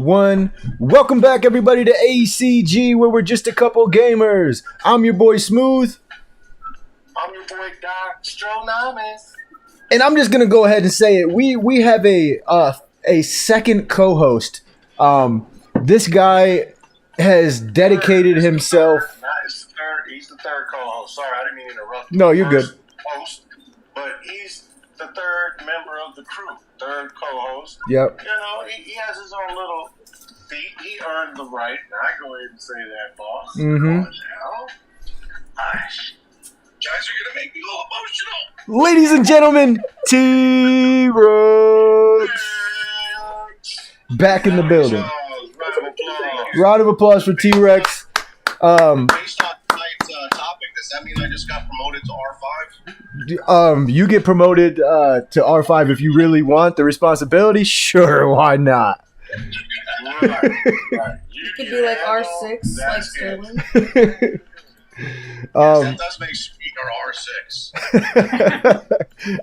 one. Welcome back, everybody, to ACG, where we're just a couple gamers. I'm your boy Smooth. I'm your boy Doc Stronamis. And I'm just gonna go ahead and say it. We have a second co-host. This guy has dedicated himself. He's the third co-host. Sorry, I didn't mean to interrupt. No, you're good. Host, but he's the third member of the crew, third co-host. Yep. You know, he has his own little feat. He earned the right. I go ahead and say that, boss. Mm-hmm. Gosh. Guys are gonna make me all emotional. Ladies and gentlemen, T-Rex back in the building. Round of applause for T-Rex. Based on tonight's topic, does that mean I just got promoted to R5? You get promoted to R5 if you really want the responsibility. Sure, why not? Right. You could be like R6, like Sterling. That does make Speed or R6.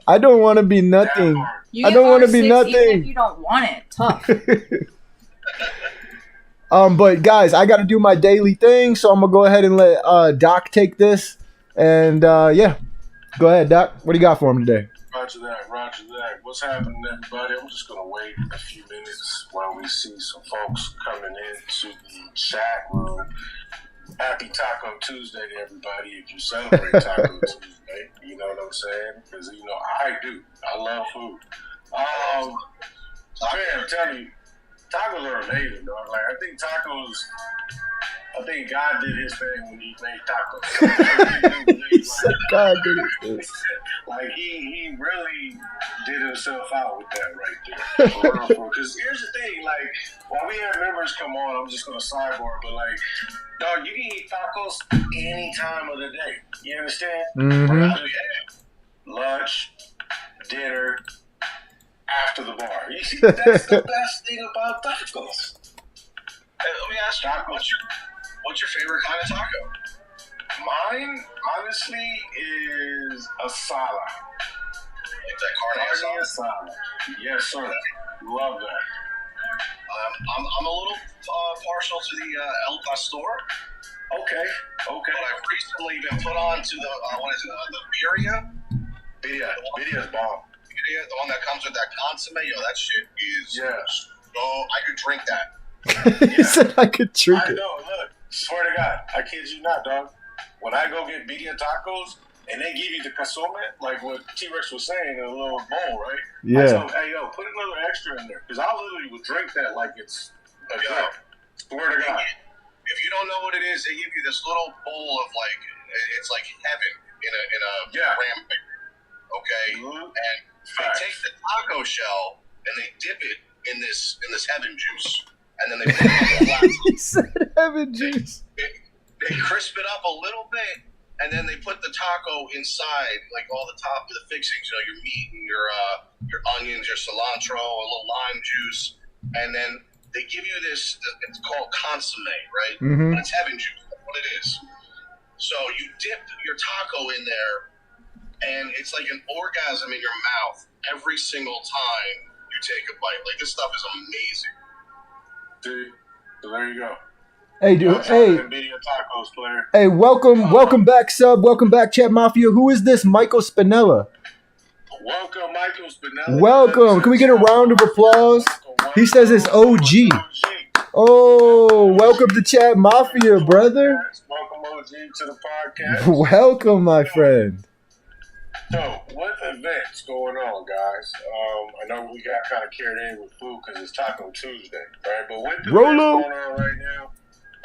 I don't want to be nothing. I don't want to be nothing. Even if you don't want it. Tough. But guys, I got to do my daily thing, so I'm gonna go ahead and let Doc take this. And yeah, go ahead, Doc. What do you got for him today? Roger that. What's happening, everybody? I'm just gonna wait a few minutes while we see some folks coming into the chat room. Happy Taco Tuesday to everybody if you celebrate Taco Tuesday. You know what I'm saying? Because, you know, I do. I love food. Man, I'm telling you, tacos are amazing, dog. Like, I think God did his thing when he made tacos. He said God did his thing. Like, he really did himself out with that right there. Because here's the thing, like, while we have members come on, I'm just going to sidebar, but, like, dog, you can eat tacos any time of the day. You understand? Mm-hmm. Lunch, dinner, after the bar. You see, that's the best thing about tacos. Hey, let me ask you, what's your favorite kind of taco? Mine, honestly, is asada. Like that carne asada? Yes, sir. Love that. I'm a little partial to the El Pastor. Okay. But I've recently been put on to the birria. Birria's bomb. Birria, the one that comes with that consomme. Yo, that shit is. Yes. Oh, I could drink that. He said I could drink it. I know. Look, swear to God, I kid you not, dog. When I go get birria tacos and they give you the consomme, like what T-Rex was saying, in a little bowl, right? Yeah. I tell them, hey, yo, put another extra in there. Because I literally would drink that like it's a drink. Swear to God. If you don't know what it is, they give you this little bowl of like, it's like heaven in a ram paper. Okay? Mm-hmm. And they take the taco shell and they dip it in this heaven juice. And then they put it on the flat. He said heaven juice. They crisp it up a little bit, and then they put the taco inside, like all the top of the fixings, you know, your meat and your onions, your cilantro, a little lime juice, and then they give you this, it's called consomme, right? Mm-hmm. But it's heaven juice, that's what it is. So you dip your taco in there, and it's like an orgasm in your mouth every single time you take a bite. Like, this stuff is amazing. Dude, so there you go. Hey, dude. Hey, tacos, player. Hey, welcome back, sub. Welcome back, Chat Mafia. Who is this? Michael Spinella. Welcome, Michael Spinella. Welcome. Can we get a round of applause? He says it's OG. Oh, welcome to Chat Mafia, brother. Welcome, OG, to the podcast. Welcome, my friend. So, with events going on, guys, I know we got kind of carried in with food because it's Taco Tuesday, right? But with the events going on right now,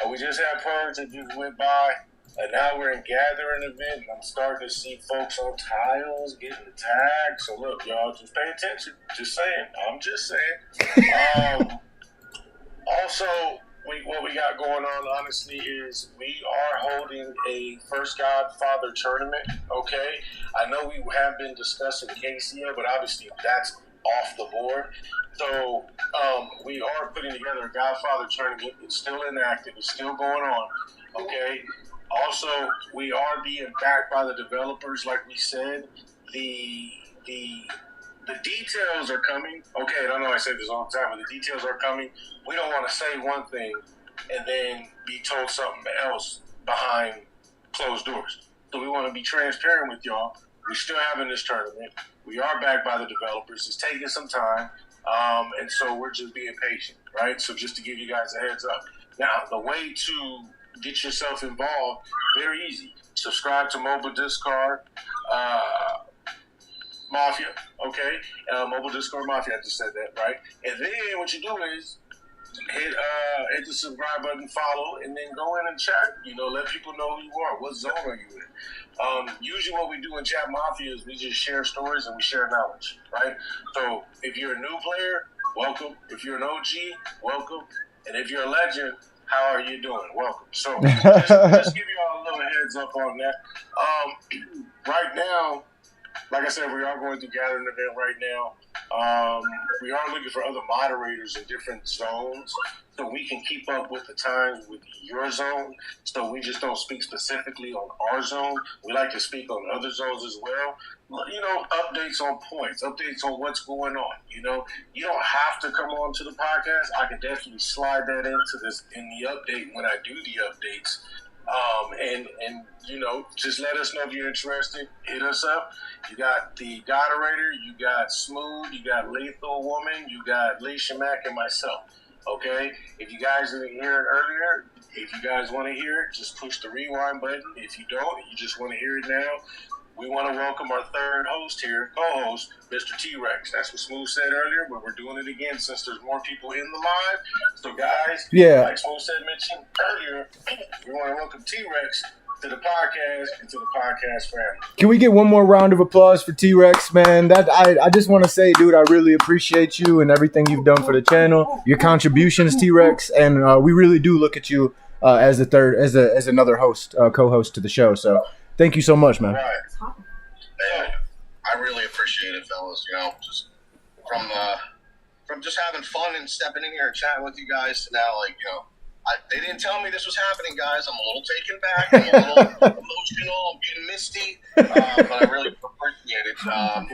we just had Purge that just went by, and now we're in gathering event, and I'm starting to see folks on tiles getting tagged. So look, y'all, just pay attention. Just saying. I'm just saying. Also, what we got going on, honestly, is we are holding a First Godfather tournament, okay? I know we have been discussing KCA, but obviously that's off the board. So we are putting together a Godfather tournament. It's still inactive. It's still going on, okay? Also, we are being backed by the developers, like we said. The the details are coming. Okay, I know I say this all the time, but the details are coming. We don't want to say one thing and then be told something else behind closed doors. So we want to be transparent with y'all. We're still having this tournament. We are backed by the developers. It's taking some time, and so we're just being patient, right? So just to give you guys a heads up. Now, the way to get yourself involved, very easy. Subscribe to Mobile Discard Mafia, okay? Mobile Discord Mafia, I just said that, right? And then what you do is hit the subscribe button, follow, and then go in and chat. You know, let people know who you are. What zone are you in? Usually what we do in Chat Mafia is we just share stories and we share knowledge, right? So if you're a new player, welcome. If you're an OG, welcome. And if you're a legend, how are you doing? Welcome. So just give you all a little heads up on that. Right now, like I said, we are going to gather an event right now. We are looking for other moderators in different zones so we can keep up with the times with your zone. So we just don't speak specifically on our zone. We like to speak on other zones as well. You know, updates on points, updates on what's going on. You know, you don't have to come on to the podcast. I can definitely slide that into this in the update when I do the updates. And you know, just let us know if you're interested. Hit us up. You got the Goderator, you got Smooth, you got Lethal Woman, you got Leisha Mack, and myself. Okay? If you guys didn't hear it earlier, if you guys want to hear it, just push the rewind button. If you don't, you just want to hear it now. We want to welcome our third host here, co-host, Mr. T-Rex. That's what Smooth said earlier, but we're doing it again since there's more people in the live. So, guys, like Smooth said mentioned earlier, we want to welcome T-Rex to the podcast and to the podcast family. Can we get one more round of applause for T-Rex, man? That I just want to say, dude, I really appreciate you and everything you've done for the channel, your contributions, T-Rex, and we really do look at you as another host, co-host to the show. So thank you so much, man. Right. Hey, I really appreciate it, fellas. You know, just from just having fun and stepping in here and chatting with you guys to now, like, you know, they didn't tell me this was happening, guys. I'm a little taken back. I'm a little emotional. I'm getting misty. But I really appreciate it. I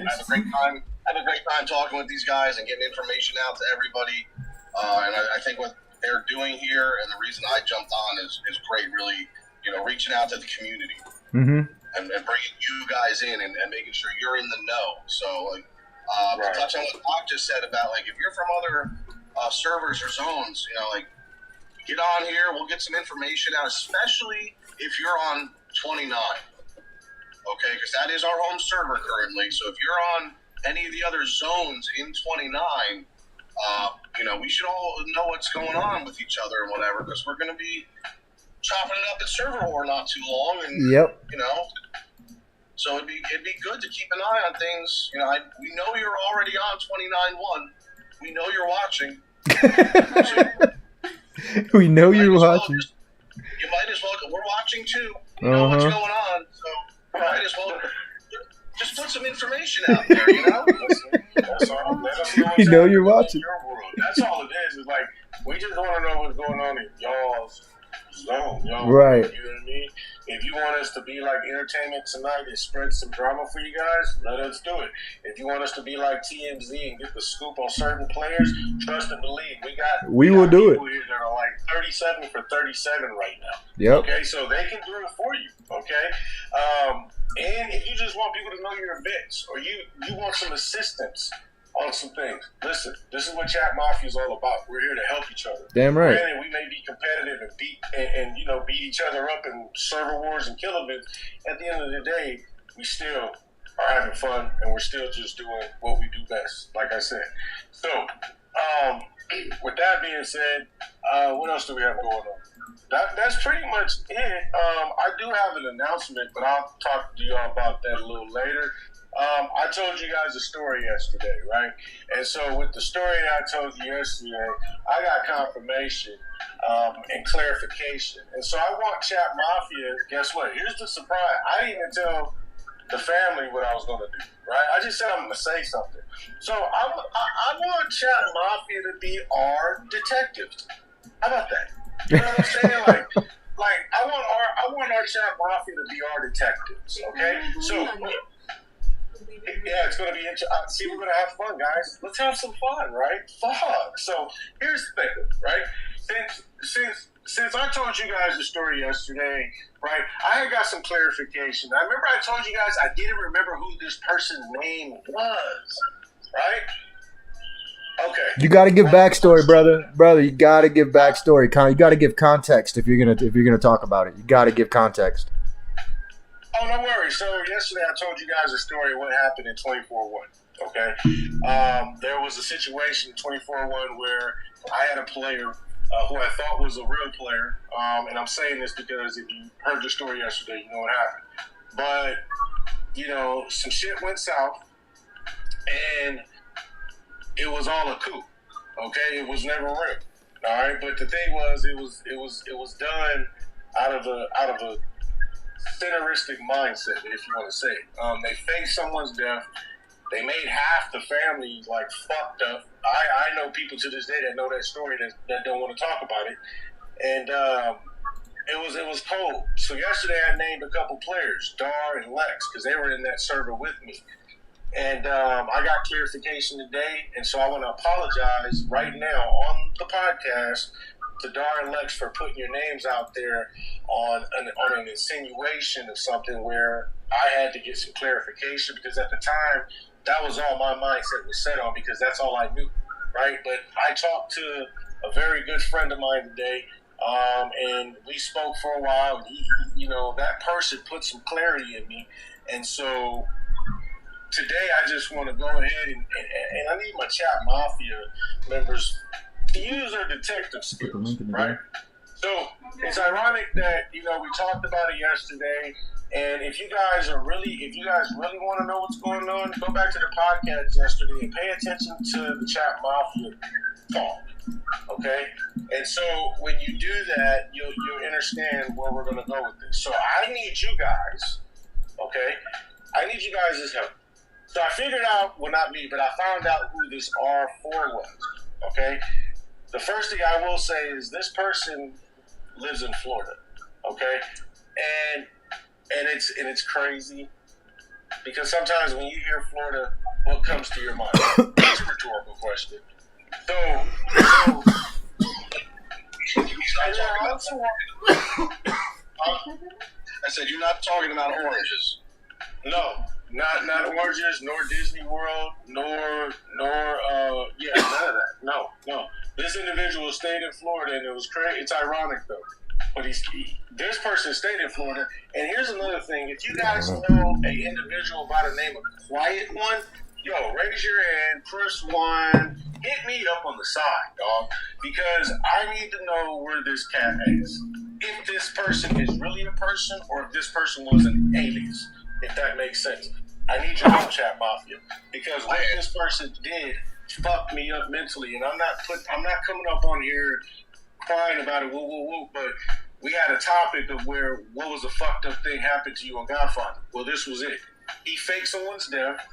have a great time talking with these guys and getting information out to everybody. And I think what they're doing here and the reason I jumped on is great, really, you know, reaching out to the community. Mm-hmm. And bringing you guys in and making sure you're in the know. So, like, to touch on what Doc just said about, like, if you're from other servers or zones, you know, like, get on here. We'll get some information out, especially if you're on 29. Okay, because that is our home server currently. So if you're on any of the other zones in 29, you know, we should all know what's going on with each other and whatever, because we're going to be chopping it up at server war not too long, and you know, so it'd be good to keep an eye on things. You know, we know you're already on 29-1. We know you're watching. We know you're watching. You might as well. We're watching too. You know what's going on, so you might as well just put some information out there. You know, that's all. Let us know you know you're watching. Your world. That's all it is. It's like we just want to know what's going on in y'all's zone, right? You know what I mean? If you want us to be like Entertainment Tonight and spread some drama for you guys, let us do it. If you want us to be like TMZ and get the scoop on certain players, trust and believe. We will do it. People here that are like 37 for 37 right now. Yep. Okay, so they can do it for you. Okay. And if you just want people to know your events, or you want some assistance on some things, listen, this is what Chat Mafia is all about. We're here to help each other. Damn right. Granted, we may be competitive and beat each other up in server wars and kill events. At the end of the day, we still are having fun, and we're still just doing what we do best, like I said. So, with that being said, what else do we have going on? That's pretty much it. I do have an announcement, but I'll talk to y'all about that a little later. I told you guys a story yesterday, right? And so with the story I told you yesterday, I got confirmation and clarification. And so I want Chat Mafia, guess what? Here's the surprise. I didn't even tell the family what I was going to do, right? I just said I'm going to say something. So I want Chat Mafia to be our detectives. How about that? You know what I'm saying? Like I want our Chat Mafia to be our detectives, okay? So Yeah, it's gonna be interesting. See, we're gonna have fun, guys. Let's have some fun, right? Fuck. So here's the thing, right? Since I told you guys the story yesterday, right? I had got some clarification. I remember I told you guys I didn't remember who this person's name was, right? Okay. You got to give backstory, brother. Brother, you got to give backstory. You got to give context if you're gonna talk about it. You got to give context. Oh, no worries. So yesterday I told you guys a story of what happened in 24-1. Okay, there was a situation in 24-1 where I had a player who I thought was a real player, and I'm saying this because if you heard the story yesterday, you know what happened. But you know, some shit went south, and it was all a coup. Okay, it was never real. All right, but the thing was, it was done out of a centeristic mindset, if you want to say it. They faked someone's death. They made half the family like fucked up. I know people to this day that know that story that don't want to talk about it. And it was cold. So yesterday I named a couple players, Dar and Lex, because they were in that server with me. And I got clarification today, and so I want to apologize right now on the podcast to Dar and Lex for putting your names out there on an insinuation of something where I had to get some clarification, because at the time that was all my mindset was set on, because that's all I knew, right? But I talked to a very good friend of mine today, and we spoke for a while, and he, you know, that person put some clarity in me, and so today I just want to go ahead and I need my chat mafia members to use their detective skills, right? So it's ironic that, you know, we talked about it yesterday, and if you guys really want to know what's going on, go back to the podcast yesterday and pay attention to the chat mafia talk, okay? And so when you do that, you'll understand where we're going to go with this. So I need you guys, okay? I need you guys' help. So I figured out, well, not me, but I found out who this R4 was, okay? The first thing I will say is this person lives in Florida, okay? And it's crazy, because sometimes when you hear Florida, what comes to your mind? It's a rhetorical question. So I said, you're not talking about oranges. No, not oranges, nor Disney World, nor none of that. No. This individual stayed in Florida, and it was crazy. It's ironic though, but this person stayed in Florida. And here's another thing: if you guys know an individual by the name of Quiet One, yo, raise your hand, press 1, hit me up on the side, dog, because I need to know where this cat is. If this person is really a person, or if this person was an alias. If that makes sense. I need your help, chat mafia, because what this person did fucked me up mentally, and I'm not coming up on here crying about it, woo, but we had a topic of where what was a fucked up thing happened to you on Godfather. Well, this was it. He faked someone's death.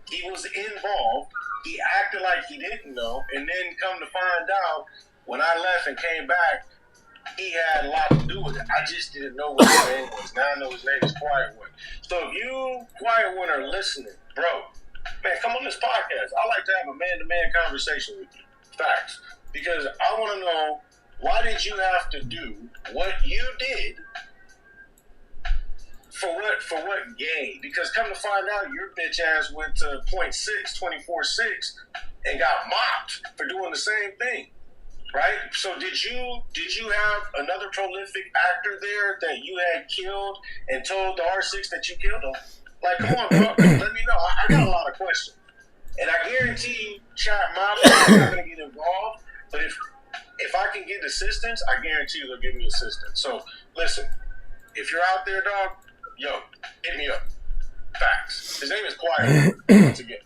He was involved. He acted like he didn't know, and then come to find out, when I left and came back, he had a lot to do with it. I just didn't know what his name was. Now I know his name is Quiet One. So if you, Quiet One, are listening, bro, man, come on this podcast. I like to have a man-to-man conversation with you. Facts. Because I want to know, why did you have to do what you did? For what gain? Because come to find out, your bitch ass went to 0.6, 24/6, and got mopped for doing the same thing. Right? So did you have another prolific actor there that you had killed and told the R6 that you killed him? Like, come on, bro. Let me know. I got a lot of questions. And I guarantee you, chat mafia is not going to get involved. But if I can get assistance, I guarantee you they'll give me assistance. So, listen. If you're out there, dog, yo, hit me up. Facts. His name is Quiet, once again.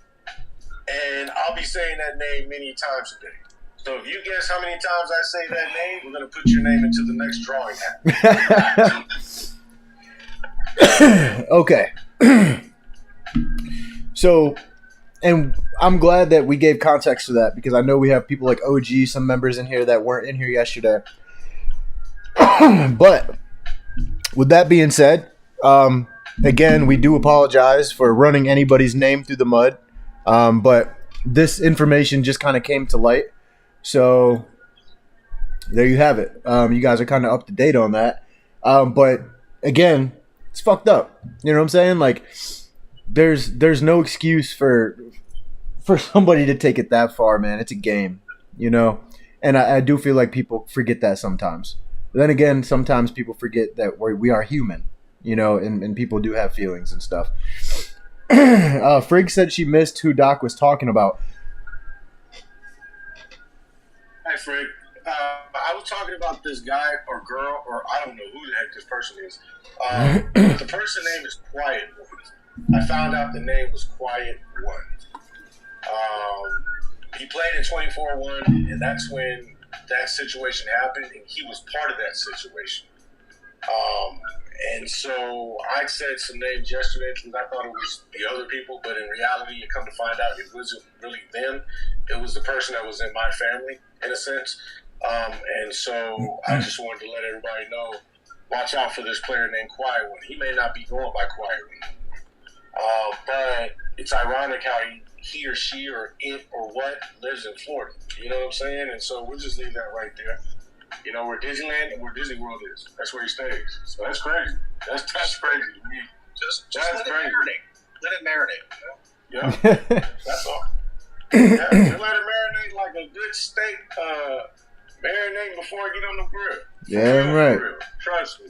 And I'll be saying that name many times a day. So if you guess how many times I say that name, we're going to put your name into the next drawing hat. Okay. So, and I'm glad that we gave context to that, because I know we have people like OG, some members in here that weren't in here yesterday. But with that being said, again, we do apologize for running anybody's name through the mud. But this information just kind of came to light. So there you have it. You guys are kind of up to date on that. But again, it's fucked up. You know what I'm saying? Like, there's no excuse for somebody to take it that far, man. It's a game, you know? And I do feel like people forget that sometimes. But then again, sometimes people forget that we are human, you know, and people do have feelings and stuff. Frigg said she missed who Doc was talking about. Hi, Frigg. I was talking about this guy or girl, or I don't know who the heck this person is. The person's name is Quiet One. I found out the name was Quiet One. He played in 24-1, and that's when that situation happened, and he was part of that situation. And so I said some names yesterday because I thought it was the other people, but in reality, you come to find out it wasn't really them. It was the person that was in my family, in a sense. And so I just wanted to let everybody know, watch out for this player named Quiet One. He may not be going by Quiet One. But it's ironic how he or she or it or what lives in Florida. You know what I'm saying? And so we'll just leave that right there. You know, where Disneyland and where Disney World is. That's where he stays. So that's crazy. That's crazy to me. Just that's let crazy. It marinate. You know? Yeah. That's all. Yeah, just let it marinate like a good steak. Marinate before I get on the grill. Yeah, right. Grill. Trust me.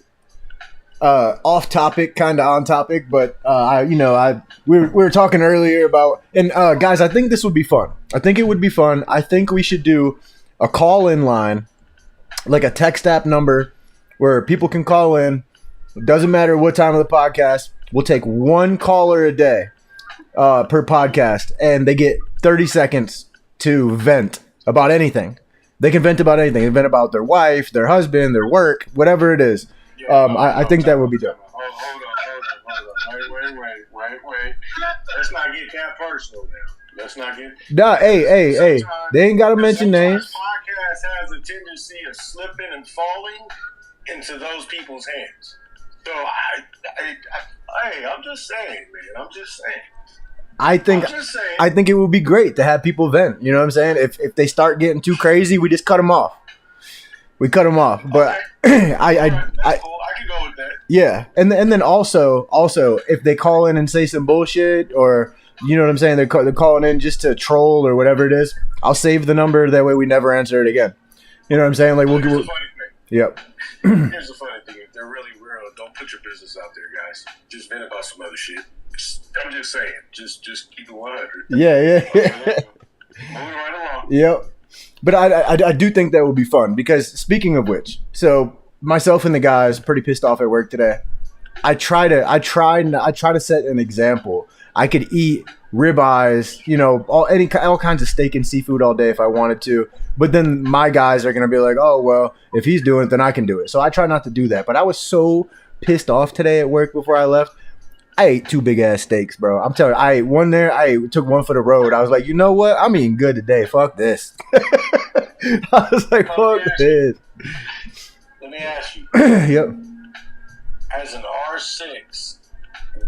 Off topic, kind of on topic, but we were talking earlier about, and guys, I think this would be fun. I think it would be fun. I think we should do a call-in line, like a text app number where people can call in. It doesn't matter what time of the podcast. We'll take one caller a day per podcast, and they get 30 seconds to vent about anything. They can vent about anything. They can vent about their wife, their husband, their work, whatever it is. I think that would be dope. Hold on. Wait. Let's not get that personal now. Let's not get. Nah, hey. They ain't got to mention names. Podcast has a tendency of slipping and falling into those people's hands. So I'm just saying, man. I'm just saying. I think it would be great to have people vent. You know what I'm saying? If they start getting too crazy, we just cut them off. We cut them off. But okay. I can go with that. Yeah, and then also if they call in and say some bullshit, or you know what I'm saying, they're calling in just to troll or whatever it is, I'll save the number. That way we never answer it again. You know what I'm saying? Like Here's the funny thing. Yep. Here's the funny thing. If they're really real, don't put your business out there, guys. Just vent about some other shit. I'm just saying. Just keep it 100. Yeah. Moving right along. Yep. But I do think that would be fun, because speaking of which, so myself and the guys pretty pissed off at work today. I try to set an example. I could eat ribeyes, you know, all kinds of steak and seafood all day if I wanted to. But then my guys are gonna be like, oh well, if he's doing it, then I can do it. So I try not to do that. But I was so pissed off today at work before I left. I ate 2 big ass steaks, bro. I'm telling you, I ate one there. I took one for the road. I was like, you know what? I'm eating good today. Fuck this. I was like, fuck this. Let me ask you. Yep. As an R6,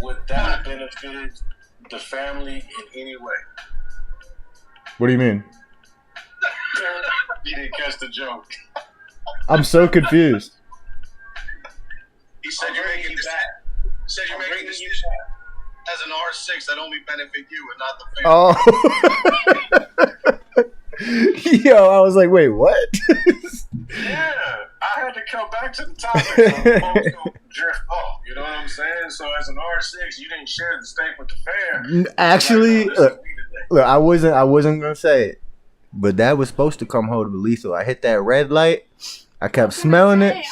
would that have benefited the family in any way? What do you mean? You didn't catch the joke. I'm so confused. He said you're making this. Said you're making this as an R6 that only benefit you and not the family. Oh. Yo, I was like, wait, what? Yeah, I had to come back to the topic. So folks don't drift off. You know what I'm saying? So as an R6, you didn't share the steak with the fam. Actually, look, I wasn't gonna say it, but that was supposed to come home to lethal. I hit that red light. I kept smelling it.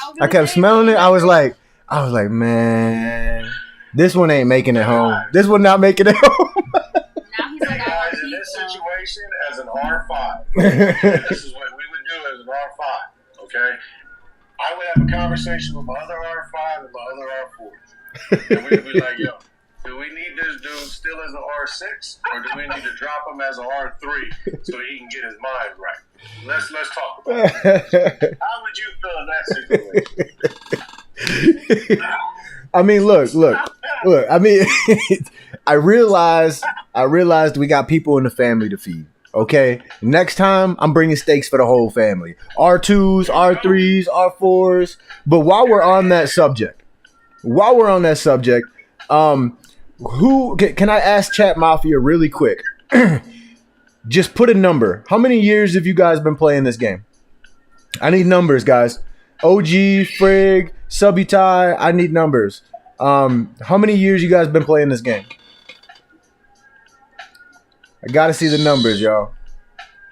I was like, man, this one ain't making it home. This one not making it home. Now he's like, guys, in this situation, as an R5, this is what we would do as an R5, okay? I would have a conversation with my other R5 and my other R4. And we'd be like, yo, do we need this dude still as an R6, or do we need to drop him as an R3 so he can get his mind right? Let's talk about it. How would you feel in that situation? I mean, look. Look, I mean, I realized we got people in the family to feed. Okay, next time I'm bringing steaks for the whole family. R2s, R3s, R4s. But while we're on that subject, who can I ask Chat Mafia really quick? Just put a number. How many years have you guys been playing this game? I need numbers, guys. OG, Frig, Subutai, I need numbers. How many years you guys been playing this game? I gotta see the numbers, y'all.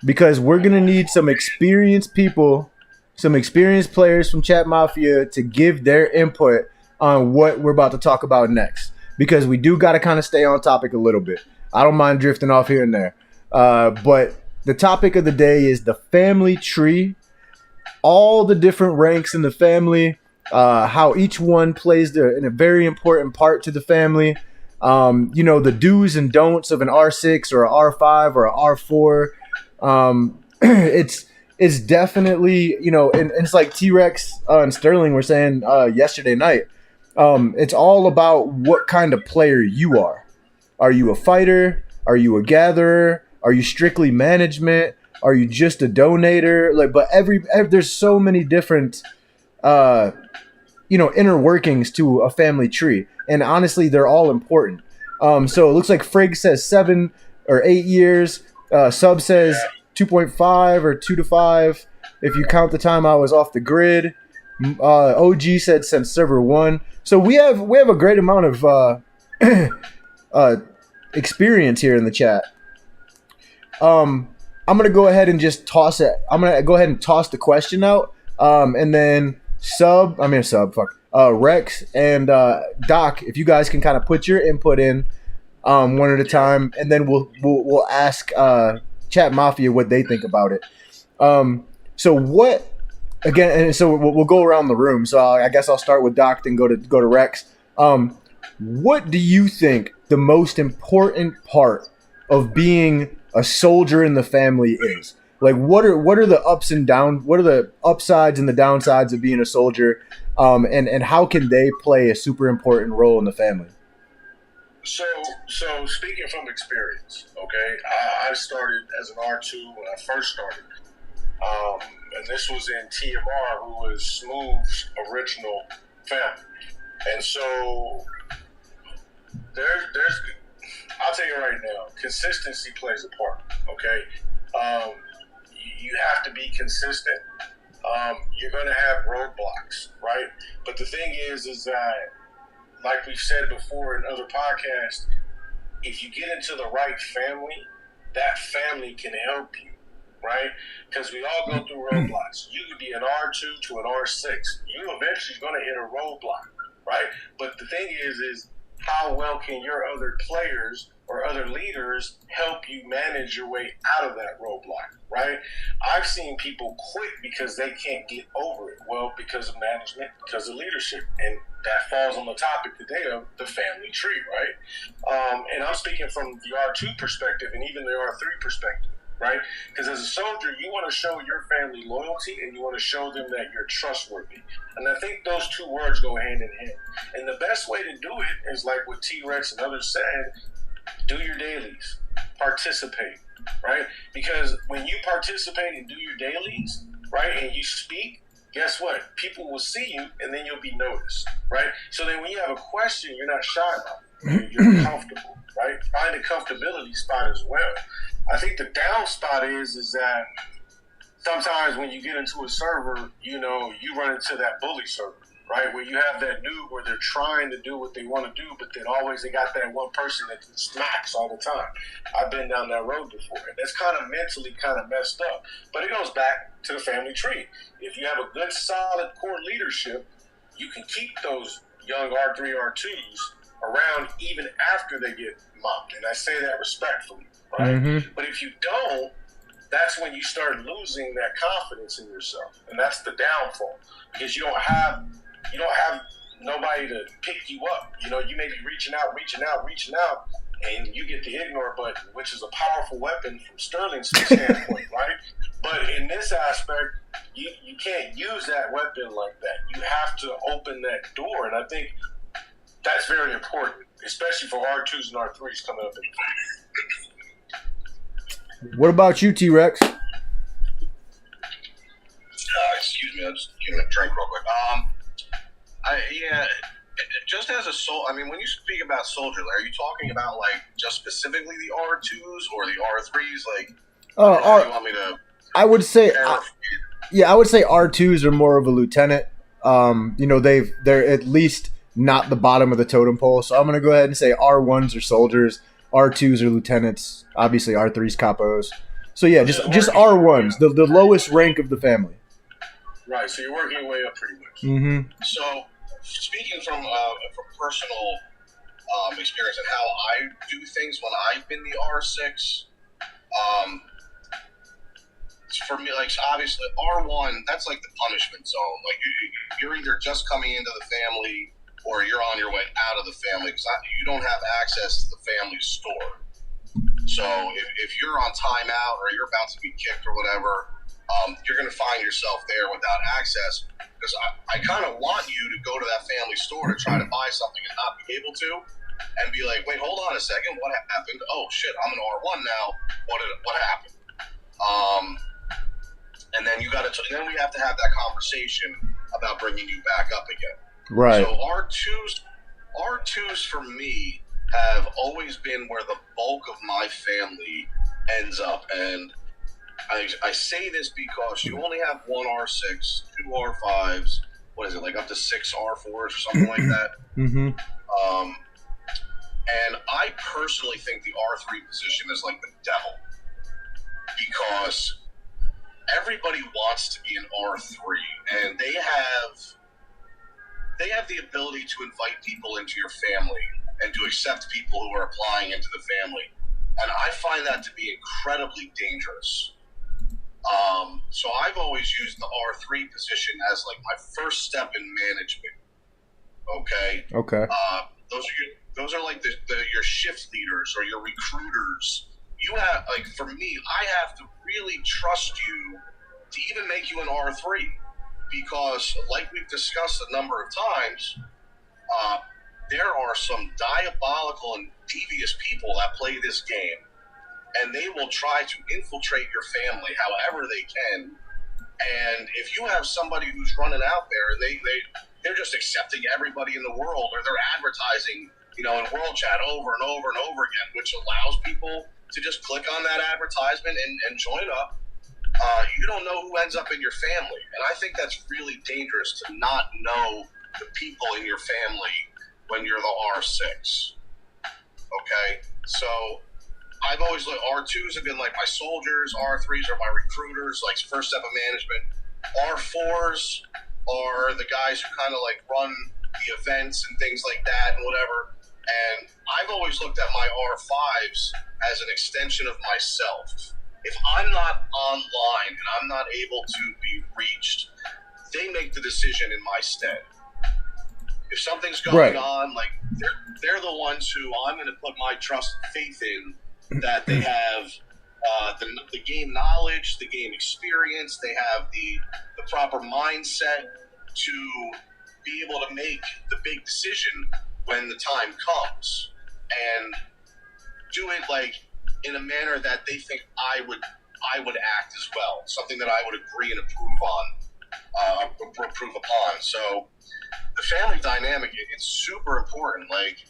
Because we're gonna need some experienced people, some experienced players from Chat Mafia to give their input on what we're about to talk about next. Because we do gotta kind of stay on topic a little bit. I don't mind drifting off here and there. But the topic of the day is the family tree. All the different ranks in the family, how each one plays in a very important part to the family. The do's and don'ts of an R6 or an R5 or an R4. It's definitely, and it's like T-Rex and Sterling were saying yesterday night. It's all about what kind of player you are. Are you a fighter? Are you a gatherer? Are you strictly management? Are you just a donator? But there's so many different, inner workings to a family tree. And honestly, they're all important. So it looks like Frig says 7 or 8 years. Sub says 2.5 or 2 to 5. If you count the time I was off the grid. OG said since server 1. So we have a great amount of experience here in the chat. I'm gonna go ahead and just toss it. I'm gonna go ahead and toss the question out. And then Rex and Doc, if you guys can kind of put your input in one at a time, and then we'll ask Chat Mafia what they think about it. So what again? And so we'll go around the room. So I guess I'll start with Doc, then go to Rex. What do you think the most important part of being a soldier in the family is? Like, what are the ups and downs? What are the upsides and the downsides of being a soldier? And how can they play a super important role in the family? So speaking from experience, okay, I started as an R2 when I first started. And this was in TMR, who was Smooth's original family. And so there's I'll tell you right now, consistency plays a part, okay? You have to be consistent. You're going to have roadblocks, right? But the thing is that, like we've said before in other podcasts, if you get into the right family, that family can help you, right? Because we all go through roadblocks. You could be an R2 to an R6. You eventually going to hit a roadblock, right? But the thing is how well can your other players or other leaders help you manage your way out of that roadblock, right? I've seen people quit because they can't get over it. Well, because of management, because of leadership. And that falls on the topic today of the family tree, right? And I'm speaking from the R2 perspective and even the R3 perspective, right? Because as a soldier, you want to show your family loyalty and you want to show them that you're trustworthy. And I think those two words go hand in hand. And the best way to do it is like what T-Rex and others said, do your dailies, participate, right? Because when you participate and do your dailies, right, and you speak, guess what? People will see you and then you'll be noticed, right? So then when you have a question, you're not shy about it. You're comfortable, right? Find a comfortability spot as well. I think the down spot is that sometimes when you get into a server, you run into that bully server, right? Where you have that noob where they're trying to do what they want to do, but then always they got that one person that smacks all the time. I've been down that road before, and that's kind of mentally kind of messed up. But it goes back to the family tree. If you have a good, solid core leadership, you can keep those young R3, R2s around even after they get mopped. And I say that respectfully, right? Mm-hmm. But if you don't, that's when you start losing that confidence in yourself. And that's the downfall, because you don't have nobody to pick you up. You may be reaching out, and you get the ignore button, which is a powerful weapon from Sterling's standpoint, right? But in this aspect, you can't use that weapon like that. You have to open that door. And I think That's very important, especially for R2s and R3s coming up. What about you, T-Rex? Excuse me, I'll just give me a drink real quick. Just as a soul, I mean, when you speak about soldiers, are you talking about like just specifically the R2s or the R3s? Like, you want me to? I would say, I would say R2s are more of a lieutenant. You know, they're at least not the bottom of the totem pole. So I'm gonna go ahead and say R1s are soldiers, R2s are lieutenants, obviously R3s capos. So yeah, just R1s, the lowest rank of the family. Right, so you're working your way up pretty much. Mm-hmm. So, speaking from personal experience and how I do things when I've been the R6, for me, like obviously R1, that's like the punishment zone. Like you're either just coming into the family or you're on your way out of the family because you don't have access to the family store. So if you're on timeout or you're about to be kicked or whatever, you're going to find yourself there without access because I kind of want you to go to that family store to try to buy something and not be able to and be like, wait, hold on a second. What happened? Oh, shit, I'm an R1 now. What happened? And then then we have to have that conversation about bringing you back up again. Right. So R2s for me have always been where the bulk of my family ends up. And I say this because you only have one R6, two R5s, what is it, like up to 6 R4s or something like that? Mm-hmm. And I personally think the R3 position is like the devil because everybody wants to be an R3 and they have the ability to invite people into your family and to accept people who are applying into the family. And I find that to be incredibly dangerous. So I've always used the R3 position as like my first step in management. Okay. Those are like your shift leaders or your recruiters. You have, like, for me, I have to really trust you to even make you an R3 because, like we've discussed a number of times, there are some diabolical and devious people that play this game, and they will try to infiltrate your family however they can. And if you have somebody who's running out there and they're just accepting everybody in the world, or they're advertising, in World Chat over and over and over again, which allows people to just click on that advertisement and join up, you don't know who ends up in your family. And I think that's really dangerous to not know the people in your family when you're the R6. Okay? So I've always looked, R2s have been like my soldiers, R3s are my recruiters, like first step of management. R4s are the guys who kind of like run the events and things like that and whatever. And I've always looked at my R5s as an extension of myself. If I'm not online and I'm not able to be reached, they make the decision in my stead. If something's going on, like they're the ones who I'm going to put my trust and faith in, that they have the game knowledge, the game experience, they have the proper mindset to be able to make the big decision when the time comes, and do it like in a manner that they think I would act as well, something that I would agree and approve upon. So the family dynamic, it's super important. Like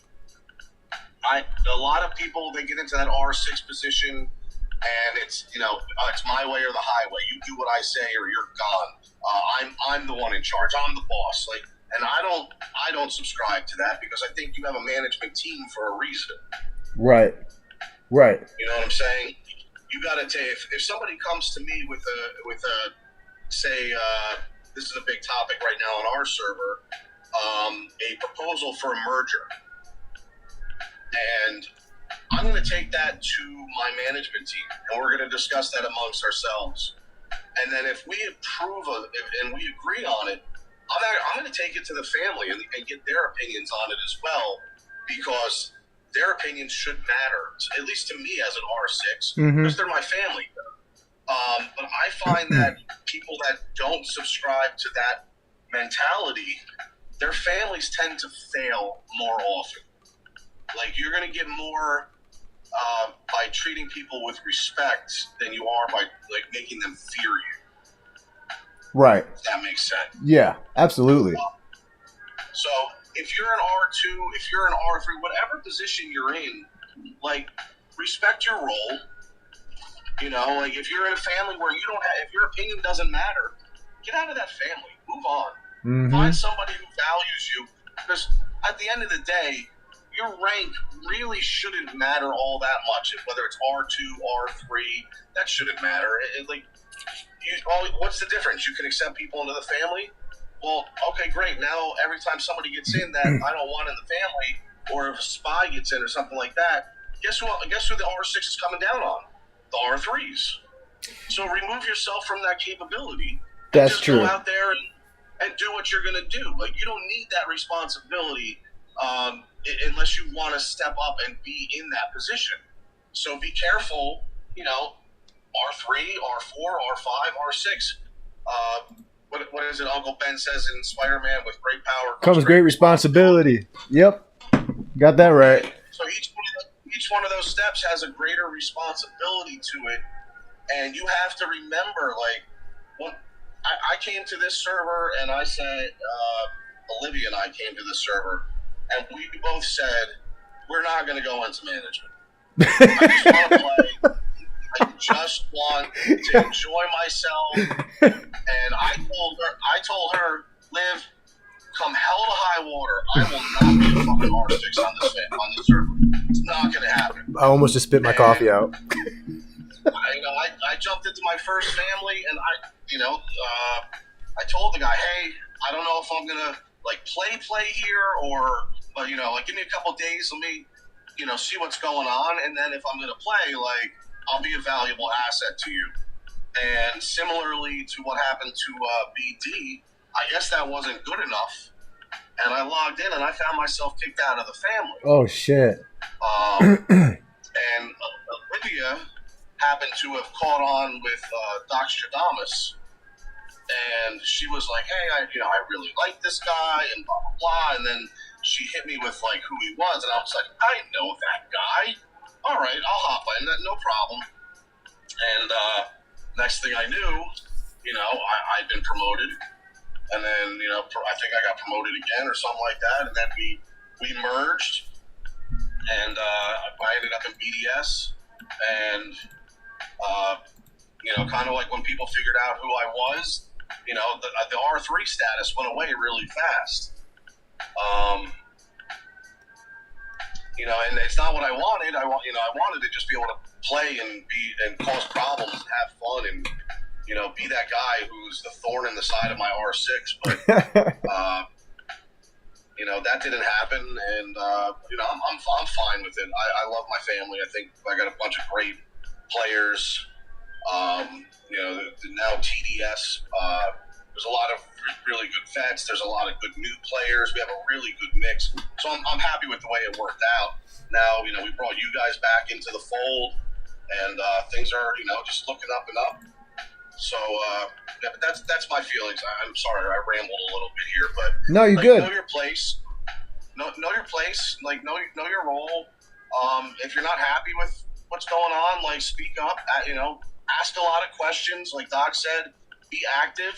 a lot of people, they get into that R6 position, and it's it's my way or the highway. You do what I say, or you're gone. I'm the one in charge. I'm the boss. Like, and I don't subscribe to that because I think you have a management team for a reason. Right. You know what I'm saying? You got to take, if somebody comes to me with a say, this is a big topic right now on our server, a proposal for a merger, and I'm going to take that to my management team, and we're going to discuss that amongst ourselves. And then if we approve of it and we agree on it, I'm going to take it to the family and get their opinions on it as well, because their opinions should matter, at least to me as an R6, because they're my family. But I find that people that don't subscribe to that mentality, their families tend to fail more often. Like, you're going to get more by treating people with respect than you are by, like, making them fear you. Right. If that makes sense. Yeah, absolutely. So if you're an R2, if you're an R3, whatever position you're in, like, respect your role. You know, like, if you're in a family where you don't have, if your opinion doesn't matter, get out of that family. Move on. Mm-hmm. Find somebody who values you. Because at the end of the day, your rank really shouldn't matter all that much. Whether it's R2, R3, that shouldn't matter. What's the difference? You can accept people into the family? Well, okay, great. Now, every time somebody gets in that I don't want in the family, or if a spy gets in or something like that, guess who the R6 is coming down on? The R3s. So remove yourself from that capability. That's just true. Go out there and do what you're going to do. Like, you don't need that responsibility unless you want to step up and be in that position. So be careful, you know, R3, R4, R5, R6. What is it Uncle Ben says in Spider-Man? With great power comes great responsibility. Yep. Got that right. So each one of those steps has a greater responsibility to it. And you have to remember, like, when I came to this server and I said, Olivia and I came to this server, and we both said, we're not going to go into management. I just want to play. I just want to enjoy myself. And I told her, Liv, come hell to high water, I will not be a fucking R6 on this server. It's not going to happen. I almost just spit my coffee out. I jumped into my first family, and I told the guy, hey, I don't know if I'm gonna like play here, but like, give me a couple days, let me see what's going on, and then if I'm gonna play, like, I'll be a valuable asset to you. And similarly to what happened to BD, I guess that wasn't good enough, and I logged in and I found myself kicked out of the family. Oh shit. And Olivia happened to have caught on with Doc Stradamus, and she was like, hey, I really like this guy, and blah, blah, blah. And then she hit me with, like, who he was, and I was like, I know that guy. All right, I'll hop in, no problem. And next thing I knew, I'd been promoted, and then, I think I got promoted again or something like that, and then we merged, and I ended up in BDS, and kind of like when people figured out who I was, the R3 status went away really fast. And it's not what I wanted. I wanted to just be able to play and cause problems and have fun and, be that guy who's the thorn in the side of my R6. But, that didn't happen. And, I'm fine with it. I love my family. I think I got a bunch of great players. Now TDS, there's a lot of really good vets. There's a lot of good new players. We have a really good mix. So I'm happy with the way it worked out. Now, we brought you guys back into the fold, and things are, just looking up and up. So, but that's my feelings. I'm sorry, I rambled a little bit here, but no, you're good. Know your place. Know your place. Like, know your role. If you're not happy with what's going on, like, speak up. Ask a lot of questions. Like Doc said, be active.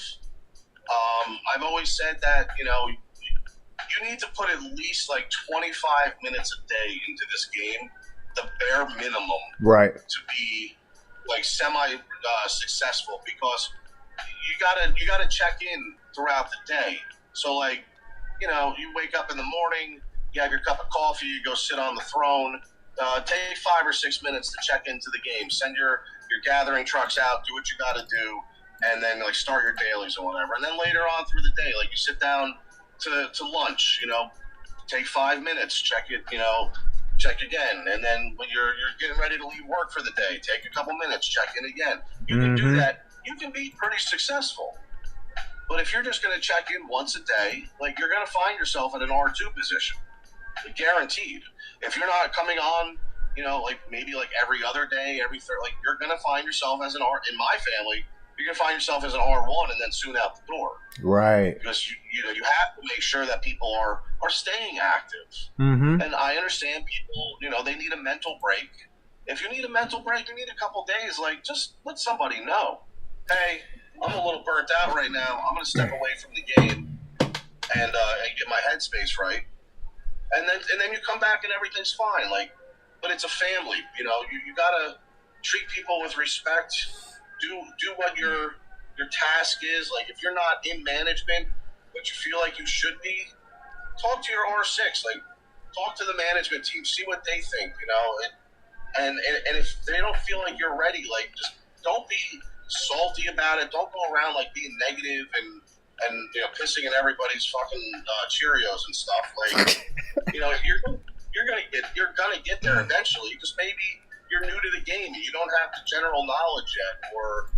I've always said that, you need to put at least like 25 minutes a day into this game, the bare minimum, right, to be like semi successful, because you gotta check in throughout the day. So, like, you wake up in the morning, you have your cup of coffee, you go sit on the throne. Take 5 or 6 minutes to check into the game. Send your gathering trucks out, do what you got to do, and then, like, start your dailies or whatever. And then later on through the day, like, you sit down to lunch, take 5 minutes, check it, check again. And then when you're getting ready to leave work for the day, take a couple minutes, check in again. You can do that. You can be pretty successful. But if you're just going to check in once a day, like, you're going to find yourself in an R2 position. Guaranteed. If you're not coming on, like maybe like every other day, every third, like, you're gonna find yourself as in my family, you're gonna find yourself as an R1 and then soon out the door. Right. Because you have to make sure that people are staying active. Mm-hmm. And I understand people, they need a mental break. If you need a mental break, you need a couple days. Like, just let somebody know. Hey, I'm a little burnt out right now. I'm gonna step away from the game and get my headspace right. And then you come back and everything's fine. Like, but it's a family. You gotta treat people with respect. Do what your task is. Like, if you're not in management, but you feel like you should be, talk to your R6. Like, talk to the management team. See what they think. And if they don't feel like you're ready, like, just don't be salty about it. Don't go around like being negative and pissing in everybody's fucking Cheerios and stuff. Like, you're gonna get there eventually. Just maybe you're new to the game and you don't have the general knowledge yet, or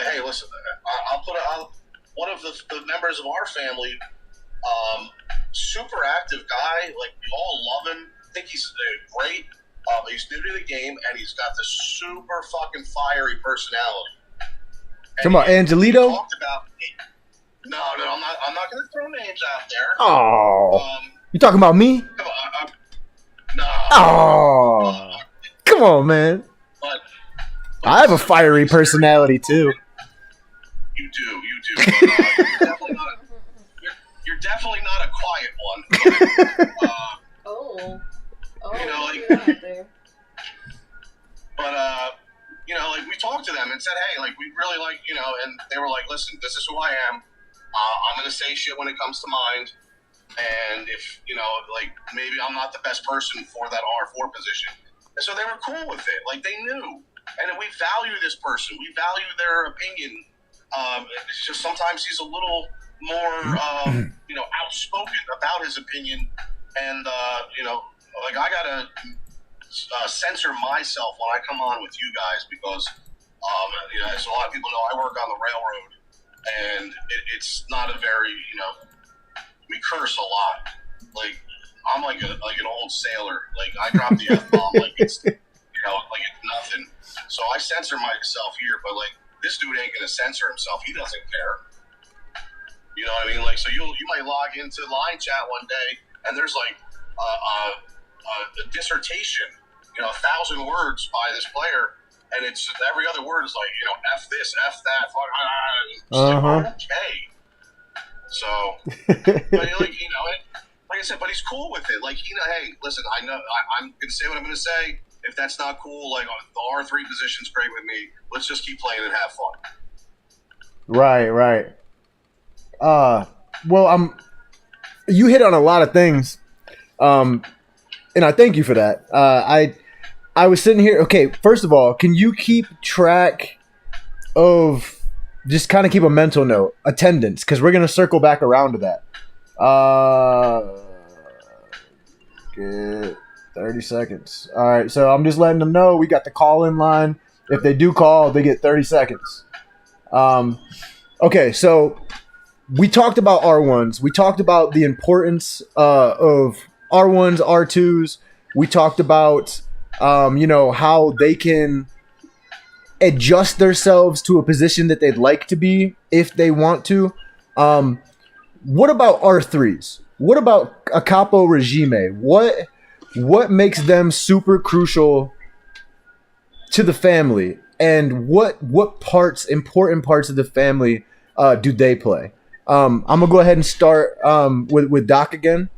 hey, listen, I'll put one of the members of our family, super active guy. Like, we all love him. Think he's great. He's new to the game and he's got this super fucking fiery personality. Come on, Angelito. No, I'm not going to throw names out there. Oh, you talking about me? Come on, no. Oh, come on, man. But I have a fiery personality too. You do. But, you're definitely not a quiet one. Oh, like we talked to them and said, hey, like, we really like, and they were like, listen, this is who I am. I'm going to say shit when it comes to mind. And if, like, maybe I'm not the best person for that R4 position. And so they were cool with it. Like, they knew. And we value this person. We value their opinion. It's just sometimes he's a little more, outspoken about his opinion. And, like, I got to censor myself when I come on with you guys because, as a lot of people know, I work on the railroad. And it's not a very, we curse a lot. Like, I'm like an old sailor. Like, I drop the F-bomb like it's, like it's nothing. So I censor myself here, but, like, this dude ain't going to censor himself. He doesn't care. You know what I mean? Like, so you might log into line chat one day, and there's, like, a dissertation, 1,000 words by this player, and it's every other word is like, F this, F that, fuck, okay. So, but like I said, but he's cool with it. Like, hey, listen, I know I'm gonna say what I'm gonna say. If that's not cool, like, the R3 position's great with me. Let's just keep playing and have fun. Right. Well, you hit on a lot of things, and I thank you for that. I was sitting here. Okay, first of all, can you keep track of? Just kind of keep a mental note, attendance, because we're going to circle back around to that. Good. 30 seconds. All right, so I'm just letting them know we got the call-in line. If they do call, they get 30 seconds. Okay, so we talked about R1s. We talked about the importance of R1s, R2s. We talked about, how they can adjust themselves to a position that they'd like to be if they want to. What about R3s? What about a Capo regime? What makes them super crucial to the family? And what important parts of the family do they play? I'm gonna go ahead and start with Doc again.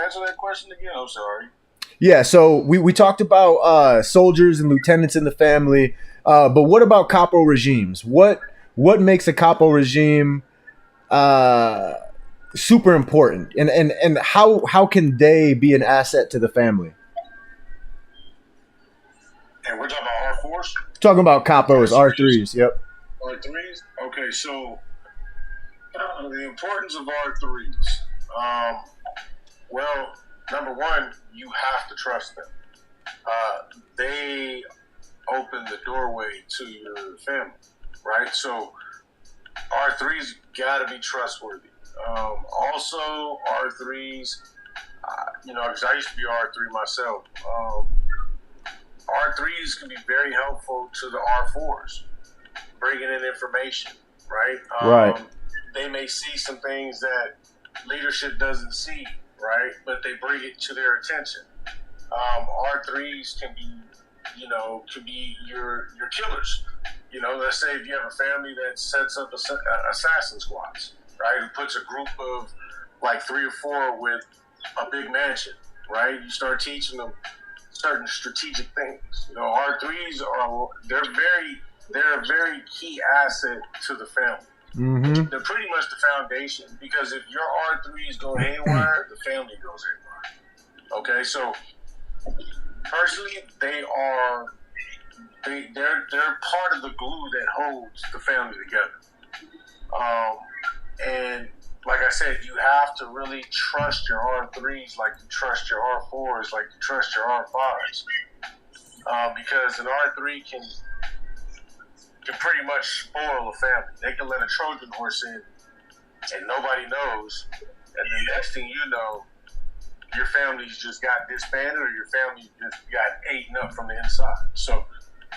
Answer that question again. I'm sorry. Yeah, so we talked about soldiers and lieutenants in the family, but what about Capo regimes? What makes a Capo regime super important, and how can they be an asset to the family? And we're talking about R4s? Talking about Capos, R3s, yep. R3s? Okay, so the importance of R3s. Well, number one, you have to trust them. They open the doorway to your family, right? So R3s got to be trustworthy. Also, R3s, because I used to be R3 myself. R3s can be very helpful to the R4s, bringing in information, right? Right. They may see some things that leadership doesn't see, right? But they bring it to their attention. R3s can be, can be your killers. Let's say if you have a family that sets up assassin squads, right? Who puts a group of like 3 or 4 with a big mansion, right? You start teaching them certain strategic things. R3s they're a very key asset to the family. Mm-hmm. They're pretty much the foundation, because if your R3s go haywire, the family goes haywire. Okay, so personally, they're part of the glue that holds the family together. And like I said, you have to really trust your R3s like you trust your R4s, like you trust your R5s, because an R3 can pretty much spoil a family. They can let a Trojan horse in, and nobody knows, and the next thing you know, your family's just got disbanded, or your family just got eaten up from the inside. So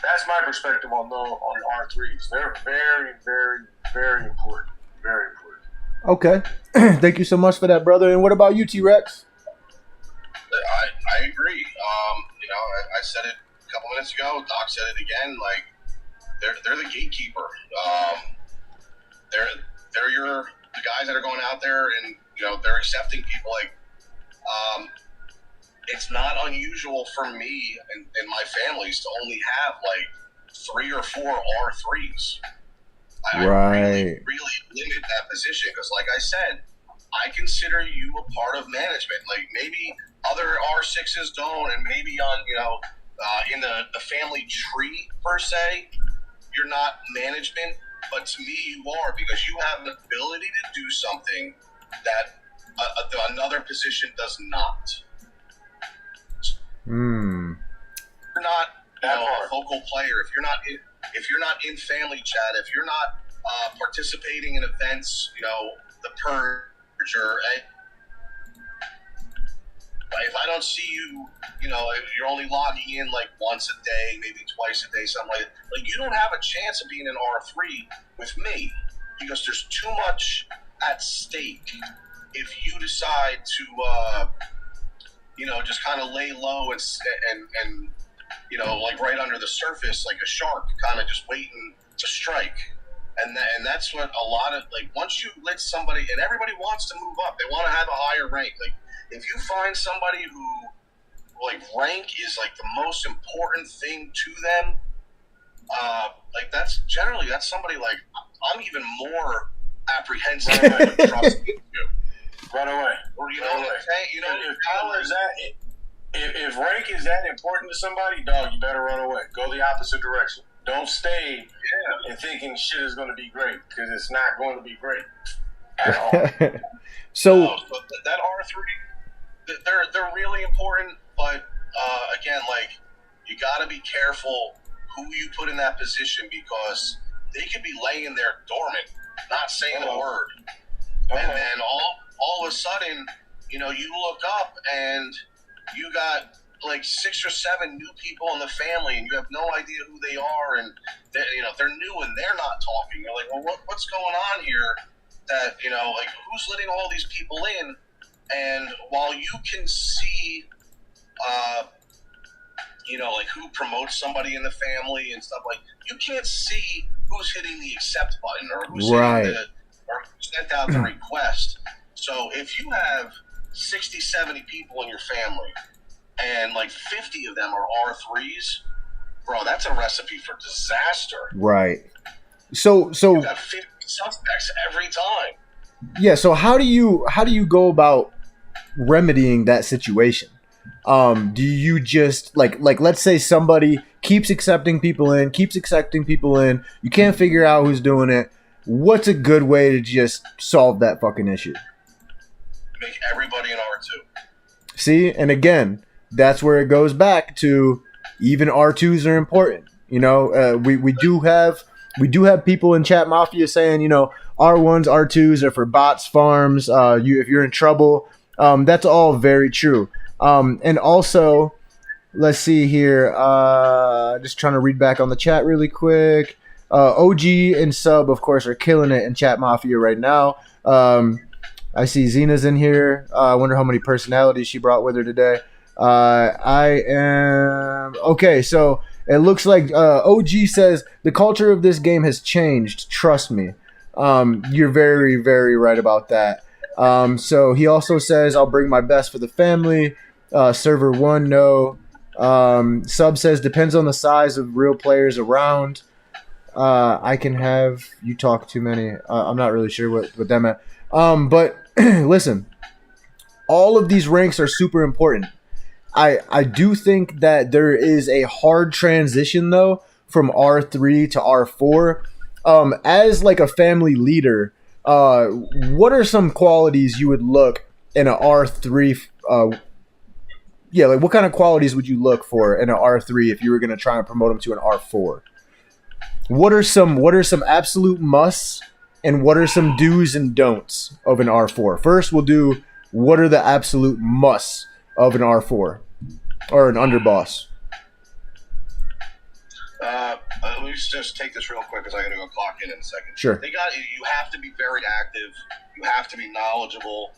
that's my perspective on R3s. They're very, very, very important. Very important. Okay. Thank you so much for that, brother. And what about you, T-Rex? I agree. I said it a couple minutes ago. Doc said it again. Like, they're the gatekeeper. They're the guys that are going out there and they're accepting people. Like, it's not unusual for me and my families to only have like 3 or 4 R3s. I really limit that position because, like I said, I consider you a part of management. Like, maybe other R6s don't, and maybe on in the family tree per se, you're not management, but to me you are, because you have the ability to do something that another position does not. Hmm. You're not a vocal player. If you're not in family chat, if you're not participating in events, the purge, or if I don't see you, if you're only logging in like once a day, maybe twice a day, something like you don't have a chance of being an R3 with me, because there's too much at stake if you decide to just kind of lay low and like right under the surface like a shark, kind of just waiting to strike. And that's what a lot of, like, once you let somebody, and everybody wants to move up, they want to have a higher rank. Like, if you find somebody who, like, rank is like the most important thing to them, that's somebody like I'm even more apprehensive of trusting you. Run away. Or if rank is that important to somebody, dog, you better run away. Go the opposite direction. Don't stay and thinking shit is going to be great, because it's not going to be great at all. So that R3, they're really important, but again, like, you got to be careful who you put in that position, because they could be laying there dormant, not saying a word, and then all of a sudden, you look up and you got like 6 or 7 new people in the family, and you have no idea who they are, and they're new and they're not talking. You're like, well, what's going on here? That like, who's letting all these people in? And while you can see, like, who promotes somebody in the family and stuff, like, you can't see who's hitting the accept button or who's hitting or who sent out the request. So if you have 60, 70 people in your family, and like 50 of them are R3s, bro, that's a recipe for disaster. Right. So you got 50 suspects every time. Yeah. So how do you go about remedying that situation? Do you just like let's say somebody keeps accepting people in, you can't figure out who's doing it. What's a good way to just solve that fucking issue? Make everybody an R2. See, and again, that's where it goes back to, even R2s are important. We do have people in Chat Mafia saying, R1s, R2s are for bots, farms. If you're in trouble, that's all very true. And also, let's see here. Just trying to read back on the chat really quick. OG and Sub, of course, are killing it in Chat Mafia right now. I see Xena's in here. I wonder how many personalities she brought with her today. I am... Okay, so it looks like OG says, the culture of this game has changed. Trust me. You're very, very right about that. So he also says, I'll bring my best for the family. Server 1, no. Sub says, depends on the size of real players around. I can have... You talk too many. I'm not really sure what that meant. But listen, all of these ranks are super important. I do think that there is a hard transition, though, from R3 to R4. As like a family leader, what are some qualities you would look in an R3? Like what kind of qualities would you look for in an R3 if you were going to try and promote them to an R4? What are some absolute musts, and what are some do's and don'ts of an R4? First, we'll do what are the absolute musts of an R4 or an underboss. Let me just take this real quick because I got to go clock in a second. Sure. You have to be very active. You have to be knowledgeable.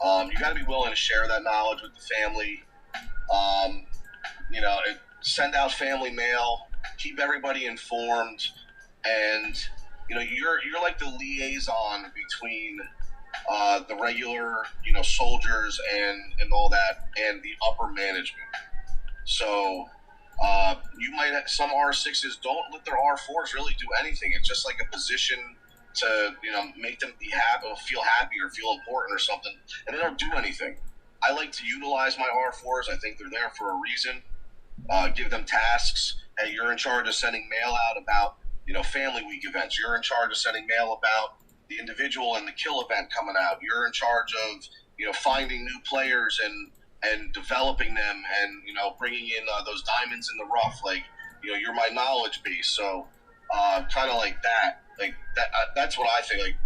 You got to be willing to share that knowledge with the family. Send out family mail. Keep everybody informed, and you're like the liaison between the regular soldiers and all that, and the upper management. So you might have, some R6s don't let their R4s really do anything. It's just like a position to make them be happy, or feel happy, or feel important or something, and they don't do anything. I like to utilize my R4s. I think they're there for a reason. Give them tasks. Hey, you're in charge of sending mail out about family week events. You're in charge of sending mail about the individual and the kill event coming out. You're in charge of finding new players and developing them, and bringing in those diamonds in the rough. Like you're my knowledge base. So kind of like that. Like that. That's what I think. Like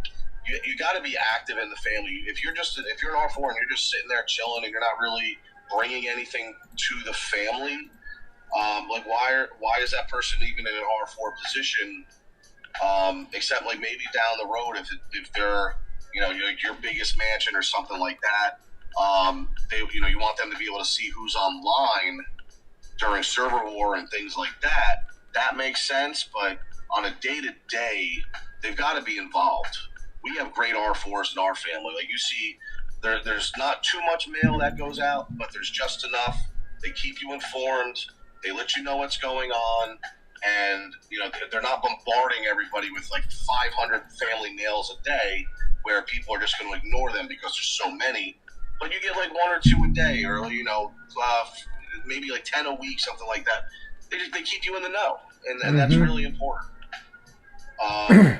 you got to be active in the family. If you're an R4 and you're just sitting there chilling and you're not really bringing anything to the family, like why is that person even in an R4 position? Except like maybe down the road if they're your biggest mansion or something like that. You want them to be able to see who's online during server war and things like that. That makes sense, but on a day-to-day, they've got to be involved. We have great R4s in our family. Like you see, there's not too much mail that goes out, but there's just enough. They keep you informed. They let you know what's going on, and they're not bombarding everybody with like 500 family mails a day, where people are just going to ignore them because there's so many. But you get like 1 or 2 a day, or maybe like 10 a week, something like that. They keep you in the know, and that's really important. I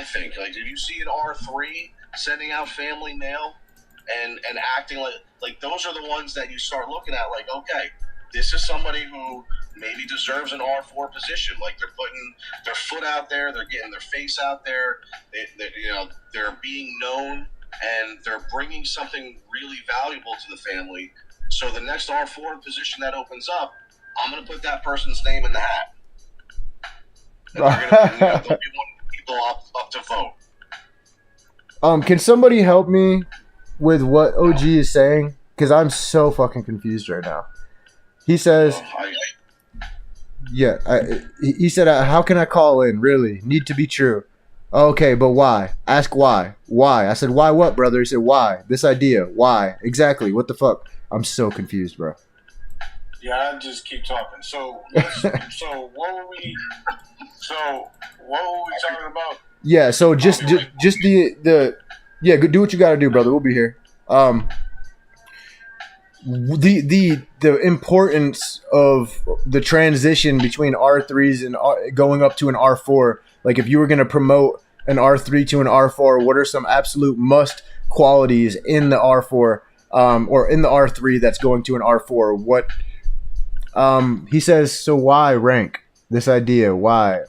think, like, did you see an R3 sending out family mail and acting like those are the ones that you start looking at, like, okay, this is somebody who maybe deserves an R4 position. Like, they're putting their foot out there, they're getting their face out there, they're being known, and they're bringing something really valuable to the family. So the next R4 position that opens up, I'm going to put that person's name in the hat. And they'll be one people up to vote. Can somebody help me with what OG is saying? Because I'm so fucking confused right now. He says, he said, how can I call in? Really? Need to be true. Okay, but why? Ask why. Why? I said, why what, brother? He said, why? This idea. Why? Exactly. What the fuck? I'm so confused, bro. Yeah, I just keep talking. So what were we talking about? Yeah, so just the do what you got to do, brother. We'll be here. The importance of the transition between R3s and going up to an R4. Like, if you were going to promote an R3 to an R4, what are some absolute must qualities in the R4 or in the R3 that's going to an R4? What he says, so why rank this idea? Why?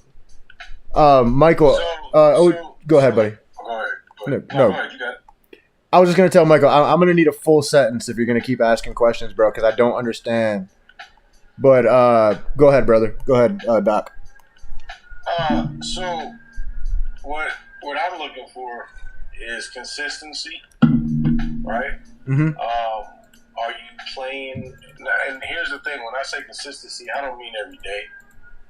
Michael, go ahead, buddy. Go ahead. No. Go ahead. You got it. I was just gonna tell Michael, I'm gonna need a full sentence if you're gonna keep asking questions, bro, because I don't understand. But go ahead, brother. Go ahead, Doc. So what I'm looking for is consistency, right? Mm-hmm. Are you playing? And here's the thing: when I say consistency, I don't mean every day,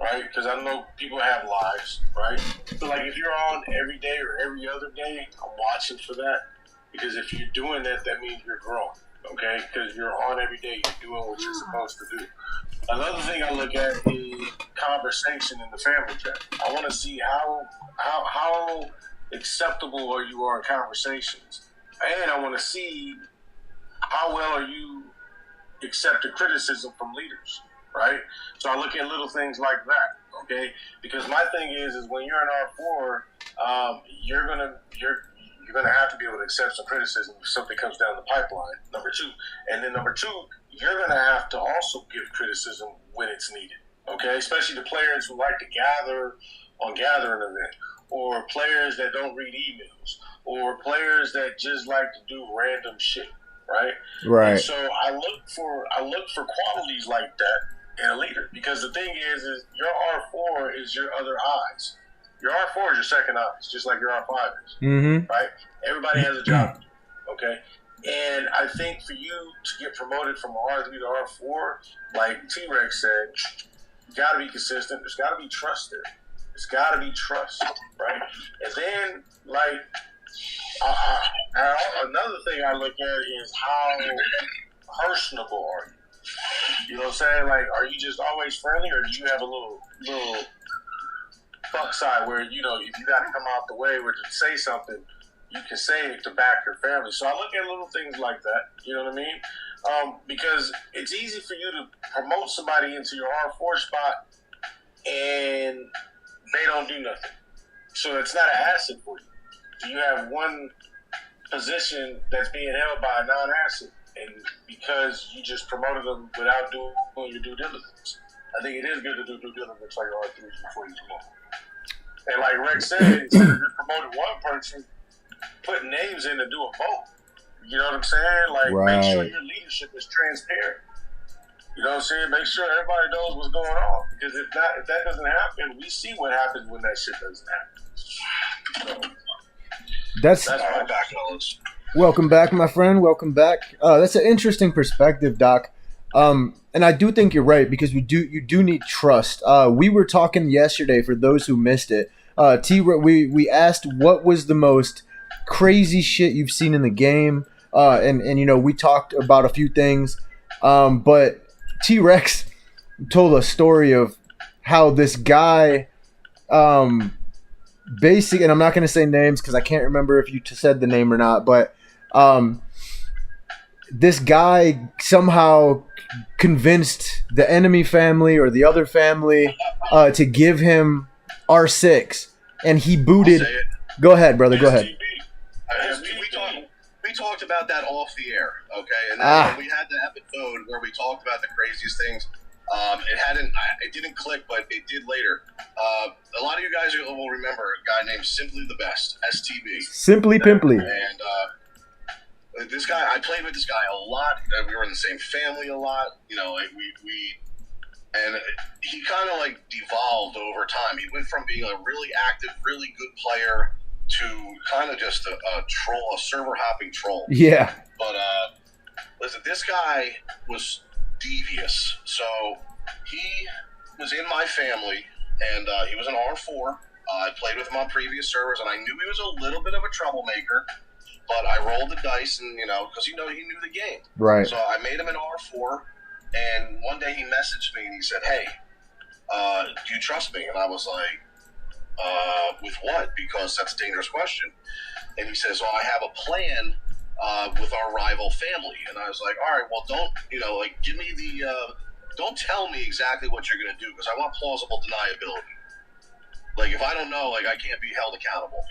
right? Because I know people have lives, right? So like, if you're on every day or every other day, I'm watching for that. Because if you're doing that, that means you're growing, okay? Because you're on every day, you're doing what you're supposed to do. Another thing I look at is conversation in the family chat. I want to see how acceptable are you in conversations, and I want to see how well are you accepting criticism from leaders, right? So I look at little things like that, okay? Because my thing is when you're in R4, you're gonna have to be able to accept some criticism if something comes down the pipeline. Number two, you're gonna have to also give criticism when it's needed. Okay, especially the players who like to gather on gathering event, or players that don't read emails, or players that just like to do random shit. Right. Right. And so I look for qualities like that in a leader, because the thing is your R4 is your other eyes. Your R4 is your second eyes, just like your R5 is. Mm-hmm. Right? Everybody has a job. Okay? And I think for you to get promoted from R3 to R4, like T-Rex said, you got to be consistent. There's got to be trust there. There's got to be trust, right? And then, like, another thing I look at is how personable are you? You know what I'm saying? Like, are you just always friendly, or do you have a little fuck side where, you know, if you got to come out the way or to say something, you can say it to back your family. So I look at little things like that. You know what I mean? Because it's easy for you to promote somebody into your R4 spot and they don't do nothing. So it's not an asset for you. So you have one position that's being held by a non-asset, and because you just promoted them without doing your due diligence. I think it is good to do due diligence on your R3s before you promote. And like Rex said, instead of just promoting one person, putting names in to do a vote. You know what I'm saying? Like, Make sure your leadership is transparent. You know what I'm saying? Make sure everybody knows what's going on. Because if that doesn't happen, we see what happens when that shit doesn't happen. So, that's my background. Welcome back, my friend. Welcome back. That's an interesting perspective, Doc. And I do think you're right, because you do need trust. We were talking yesterday, for those who missed it. We asked what was the most crazy shit you've seen in the game, and you know, we talked about a few things, but T-Rex told a story of how this guy, basic, and I'm not going to say names because I can't remember if you said the name or not, but this guy somehow convinced the enemy family or the other family to give him R6, and he booted. Go ahead, brother. Go ahead. We talked about that off the air, okay? And then we had the episode where we talked about the craziest things. It didn't click, but it did later. A lot of you guys will remember a guy named Simply the Best, STB. Simply Pimply. And this guy, I played with this guy a lot. We were in the same family a lot. You know, like and he kind of like devolved over time. He went from being a really active, really good player to kind of just a troll, a server hopping troll. Yeah. But listen, this guy was devious. So he was in my family, and he was an R4. I played with him on previous servers, and I knew he was a little bit of a troublemaker. But I rolled the dice, and because he knew the game. Right. So I made him an R4, and one day he messaged me and he said, "Hey, do you trust me?" And I was like, "With what?" Because that's a dangerous question. And he says, "Well, I have a plan with our rival family." And I was like, "All right, well, give me don't tell me exactly what you're going to do, because I want plausible deniability. Like, if I don't know, like, I can't be held accountable,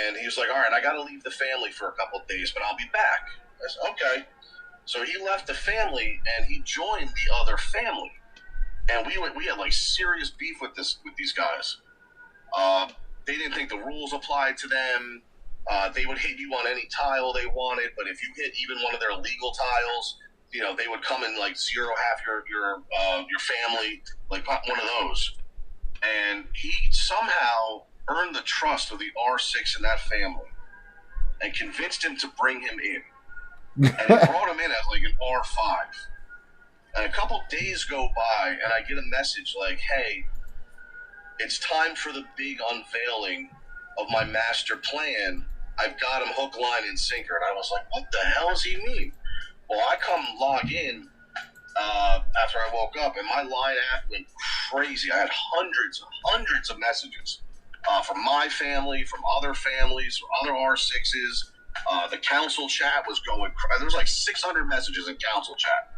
And he was like, "All right, I got to leave the family for a couple of days, but I'll be back." I said, "Okay." So he left the family and he joined the other family, and we had like serious beef with these guys. They didn't think the rules applied to them. They would hit you on any tile they wanted, but if you hit even one of their legal tiles, they would come and like zero half your family, like one of those. And he somehow earned the trust of the R6 in that family and convinced him to bring him in. And he brought him in as like an R5. And a couple days go by, and I get a message like, hey, it's time for the big unveiling of my master plan. I've got him hook, line, and sinker. And I was like, what the hell does he mean? Well, I come log in after I woke up, and my line app went crazy. I had hundreds of messages from my family, from other families, from other R6s. The council chat was going crazy. There was like 600 messages in council chat.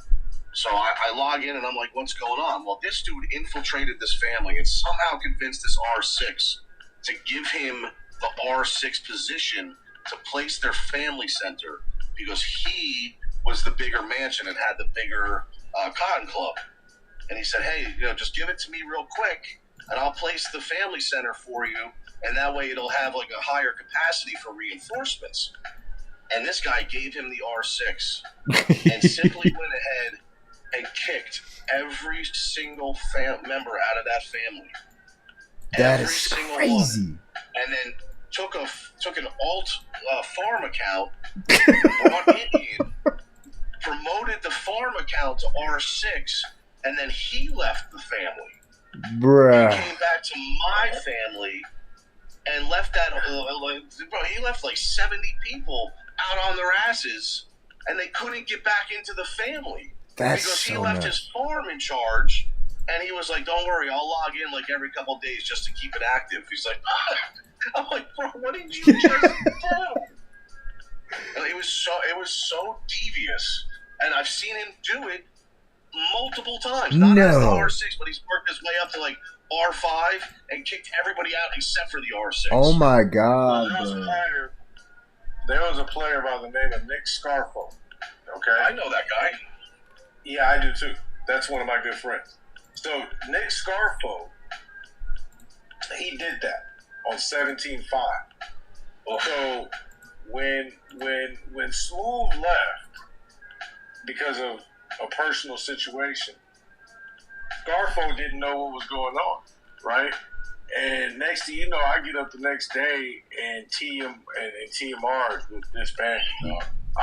So I log in, and I'm like, what's going on? Well, this dude infiltrated this family and somehow convinced this R6 to give him the R6 position to place their family center because he was the bigger mansion and had the bigger cotton club. And he said, hey, just give it to me real quick and I'll place the family center for you. And that way it'll have like a higher capacity for reinforcements. And this guy gave him the R6 and simply went ahead and kicked every single member out of that family. That is crazy. One. And then took an alt farm account, brought it in, promoted the farm account to R6, and then he left the family. Bruh. He came back to my family and left that. He left like 70 people out on their asses, and they couldn't get back into the family because he left his farm in charge. And he was like, "Don't worry, I'll log in like every couple of days just to keep it active." He's like, "I'm like, bro, what did you just do?" It was so devious, and I've seen him do it multiple times. Not as the R6, but he's worked his way up to like R5 and kicked everybody out except for the R6. Oh my God! There was a player by the name of Nick Scarfo. Okay, I know that guy. Yeah, I do too. That's one of my good friends. So Nick Scarfo, he did that on 17.5. So when Smooth left because of a personal situation, Scarfo didn't know what was going on, right? And next thing you know, I get up the next day and TMR was disbanded.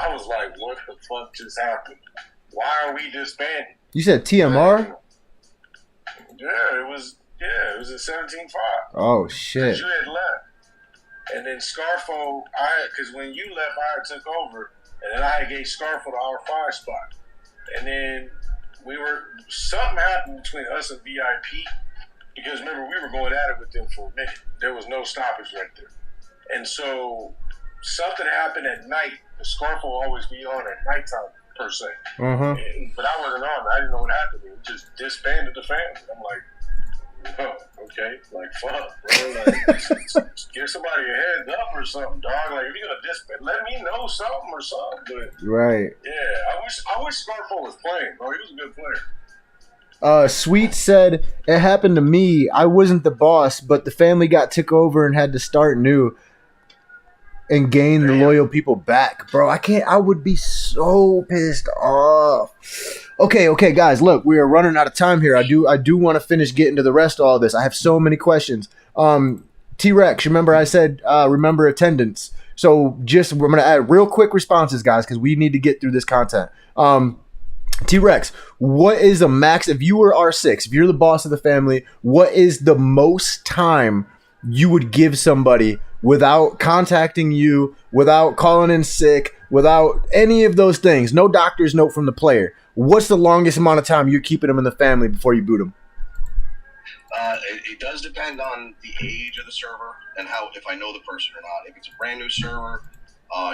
I was like, what the fuck just happened? Why are we disbanded? You said TMR? Yeah, it was at 17.5. Oh shit! Because you had left, and then Scarfo, because when you left, I took over, and then I gave Scarfo the R5 spot, and then something happened between us and VIP, because remember we were going at it with them for a minute. There was no stoppage right there, and so something happened at night. The Scarfo always be on at nighttime per se. But I wasn't on. I didn't know what happened. We just disbanded the family. I'm like, oh, okay, like fuck, bro. Like, give somebody a heads up or something, dog. Like if you're gonna disband, let me know something or something. But right. Yeah, I wish Scarfo was playing, bro. He was a good player. Sweet said it happened to me. I wasn't the boss, but the family took over and had to start new. And gain the loyal people back, bro. I would be so pissed off. Okay, guys, look, we are running out of time here. I do want to finish getting to the rest of all this. I have so many questions. T-Rex, remember I said remember attendance. So we're gonna add real quick responses, guys, because we need to get through this content. T-Rex, what is the max if you were R6, if you're the boss of the family, what is the most time you would give somebody without contacting you, without calling in sick, without any of those things? No doctor's note from the player. What's the longest amount of time you're keeping them in the family before you boot them? It does depend on the age of the server and if I know the person or not. If it's a brand new server,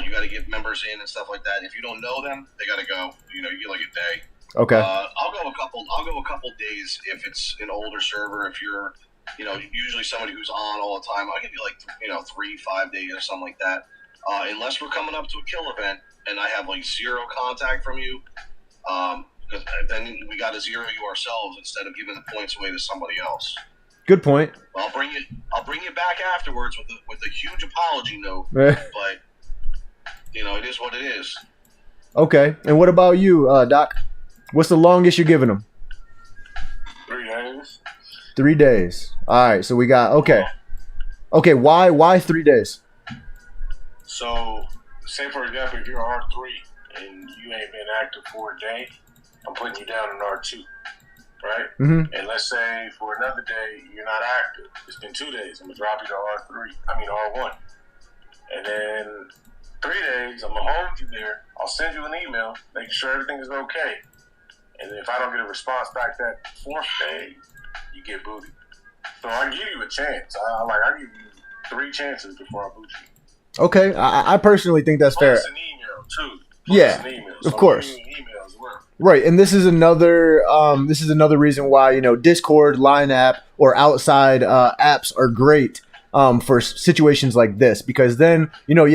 you got to get members in and stuff like that. If you don't know them, they got to go. You get like a day. Okay. I'll go a couple days if it's an older server. If you're usually somebody who's on all the time, I'll give you like 3-5 days or something like that. Unless we're coming up to a kill event and I have like zero contact from you, because then we got to zero you ourselves instead of giving the points away to somebody else. Good point. I'll bring you back afterwards with a huge apology note. But it is what it is. Okay. And what about you, Doc? What's the longest you're giving them? 3 days. 3 days. All right. So we got okay. Why 3 days? So, say for example, if you're R3 and you ain't been active for a day, I'm putting you down in R2, right? Mm-hmm. And let's say for another day you're not active. It's been 2 days. I'm gonna drop you to R1. And then 3 days, I'm gonna hold you there. I'll send you an email, making sure everything is okay. And if I don't get a response back that 4th day, you get booted. So I give you a chance. I give you 3 chances before I boot you. Okay, I personally think that's fair. Plus an email too. Yeah, of course. Email as well. Right, and this is another reason why Discord, Line app, or outside apps are great for situations like this, because then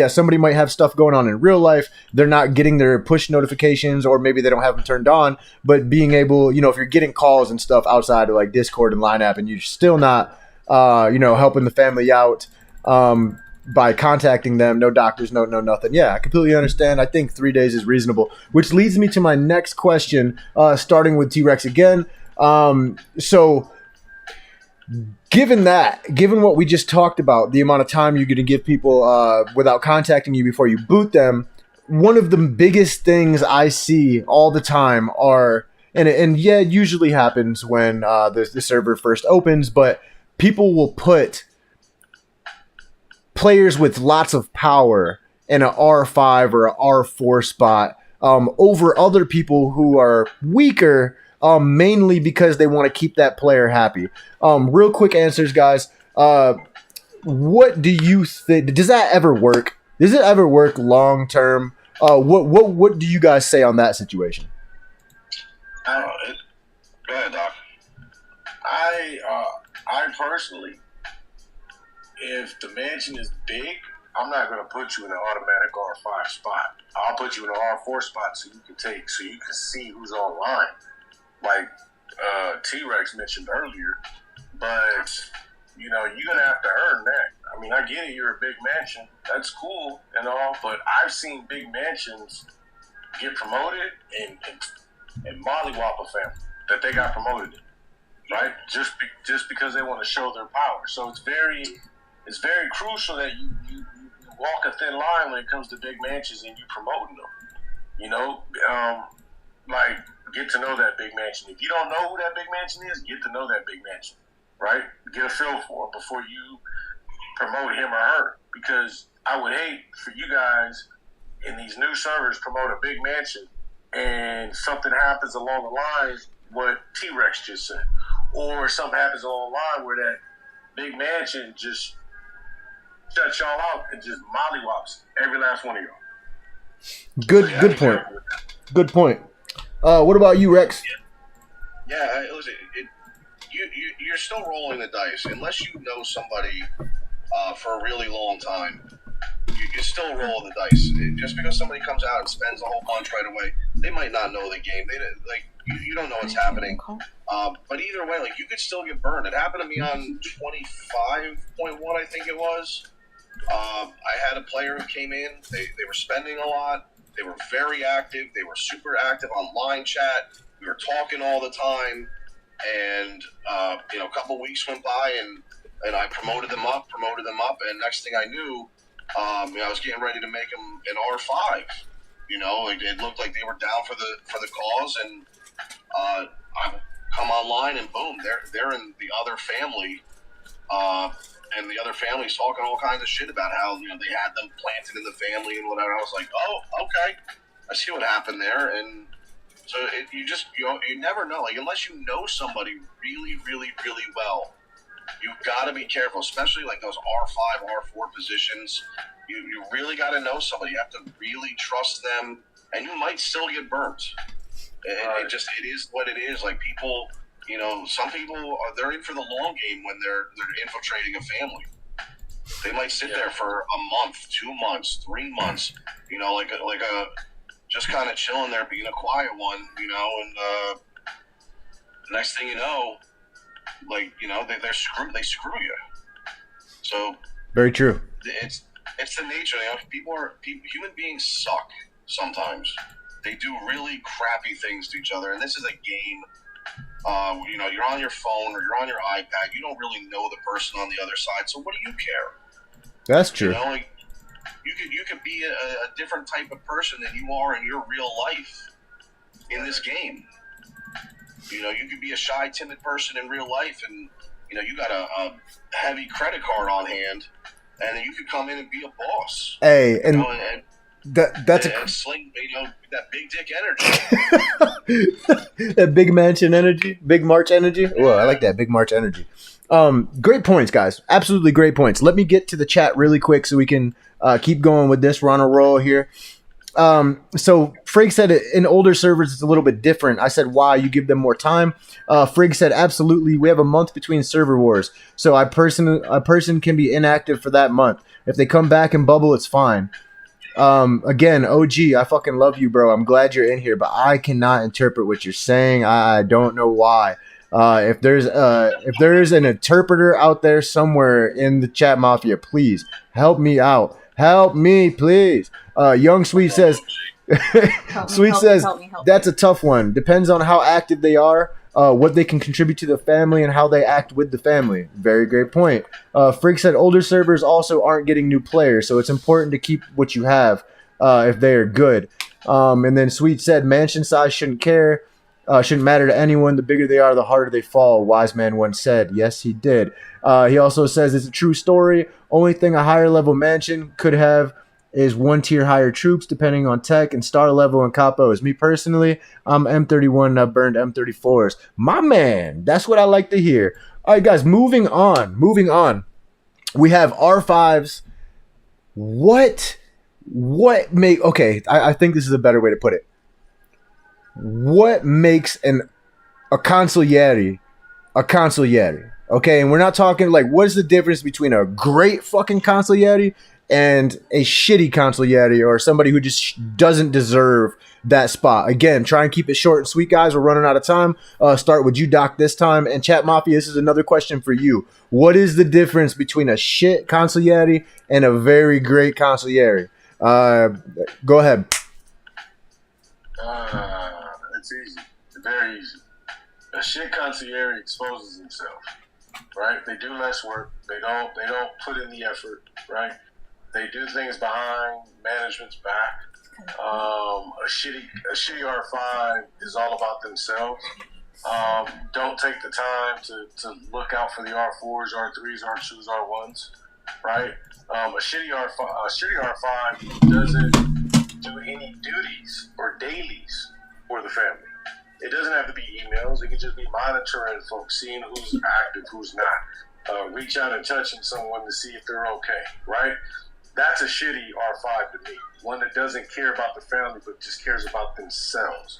somebody might have stuff going on in real life, they're not getting their push notifications, or maybe they don't have them turned on, but being able if you're getting calls and stuff outside of like Discord and Line app, and you're still not helping the family out by contacting them, no doctors, no nothing. Yeah, I completely understand. I think 3 days is reasonable, which leads me to my next question, starting with T-Rex again. So given what we just talked about, the amount of time you're going to give people without contacting you before you boot them, one of the biggest things I see all the time are, and it usually happens when the server first opens, but people will put players with lots of power in an R5 or an R4 spot over other people who are weaker, mainly because they want to keep that player happy. Real quick answers, guys. What do you think? Does that ever work? Does it ever work long term? What do you guys say on that situation? Go ahead, Doc. I personally, if the mansion is big, I'm not going to put you in an automatic R5 spot. I'll put you in an R4 spot so you can see who's online, like T-Rex mentioned earlier. But you're going to have to earn that. I mean, I get it. You're a big mansion. That's cool and all, but I've seen big mansions get promoted and mollywop a family that they got promoted in, right? Just because they want to show their power. So it's very crucial that you walk a thin line when it comes to big mansions and you promoting them. Like get to know that big mansion. If you don't know who that big mansion is, get to know that big mansion, right? Get a feel for it before you promote him or her. Because I would hate for you guys in these new servers promote a big mansion and something happens along the lines what T-Rex just said, or something happens along the line where that big mansion just shut y'all out and just mollywops every last one of y'all. Good point. Good point. What about you, Rex? Yeah, listen, you're still rolling the dice unless you know somebody for a really long time. You still roll the dice. Just because somebody comes out and spends a whole bunch right away, they might not know the game. You don't know what's happening. But either way, you could still get burned. It happened to me on 25.1, I think it was. I had a player who came in. They were spending a lot. They were very active. They were super active on line chat. We were talking all the time. And a couple weeks went by, and I promoted them up. And next thing I knew, I was getting ready to make them an R5. It looked like they were down for the cause, and I come online, and boom, they're in the other family, and the other family's talking all kinds of shit about how they had them planted in the family and whatever. I was like, oh, okay, I see what happened there, and so you never know. Unless you know somebody really, really, really well, you've got to be careful, especially those R5, R4 positions. You really got to know somebody. You have to really trust them, and you might still get burnt. It is what it is. People, some people they're in for the long game when they're infiltrating a family. They might sit there for a month, 2 months, 3 months. Just kind of chilling there, being a quiet one. And the next thing you know, they screw you. So very true. It's the nature. Human beings suck sometimes. They do really crappy things to each other, and this is a game. You're on your phone or you're on your iPad. You don't really know the person on the other side, so what do you care? That's true. You could be a different type of person than you are in your real life in this game. You could be a shy, timid person in real life, and you got a heavy credit card on hand, and then you could come in and be a boss. Hey, that's a sling, that big dick energy. That big mansion energy, big March energy. Well, I like that big March energy. Great points, guys. Absolutely great points. Let me get to the chat really quick so we can keep going with this. We're on a roll here. So Frigg said in older servers it's a little bit different. I said, why? You give them more time. Frigg said, absolutely. We have a month between server wars, so a person can be inactive for that month. If they come back and bubble, it's fine. Again, OG, I fucking love you, bro. I'm glad you're in here, but I cannot interpret what you're saying. I don't know why. If there is an interpreter out there somewhere in the chat mafia, please help me out. Help me, please. Young Sweet says, that's a tough one. Depends on how active they are, what they can contribute to the family, and how they act with the family. Very great point. Frigg said older servers also aren't getting new players, so it's important to keep what you have if they are good. And then Sweet said mansion size shouldn't matter to anyone. The bigger they are, the harder they fall. Wise man once said. Yes, he did. He also says it's a true story. Only thing a higher level mansion could have is 1 tier higher troops, depending on tech, and star level and capos. Me personally, I'm M31 and I burned M34s. My man, that's what I like to hear. All right, guys, moving on. We have R5s. I think this is a better way to put it. What makes a consigliere a consigliere? Okay, and we're not talking like what is the difference between a great fucking consigliere and a shitty consigliere or somebody who just doesn't deserve that spot. Again, try and keep it short and sweet, guys. We're running out of time. Start with you, Doc, this time. And Chat Mafia, this is another question for you. What is the difference between a shit consigliere and a very great consigliere? Go ahead. It's easy. It's very easy. A shit consigliere exposes himself, right? They do less work. They don't put in the effort, right? They do things behind management's back. A shitty R5 is all about themselves. Don't take the time to look out for the R4s, R3s, R2s, R1s, right? A shitty R5 doesn't do any duties or dailies for the family. It doesn't have to be emails. It can just be monitoring folks, seeing who's active, who's not. Reach out and touching someone to see if they're okay, right? That's a shitty R5 to me. One that doesn't care about the family, but just cares about themselves.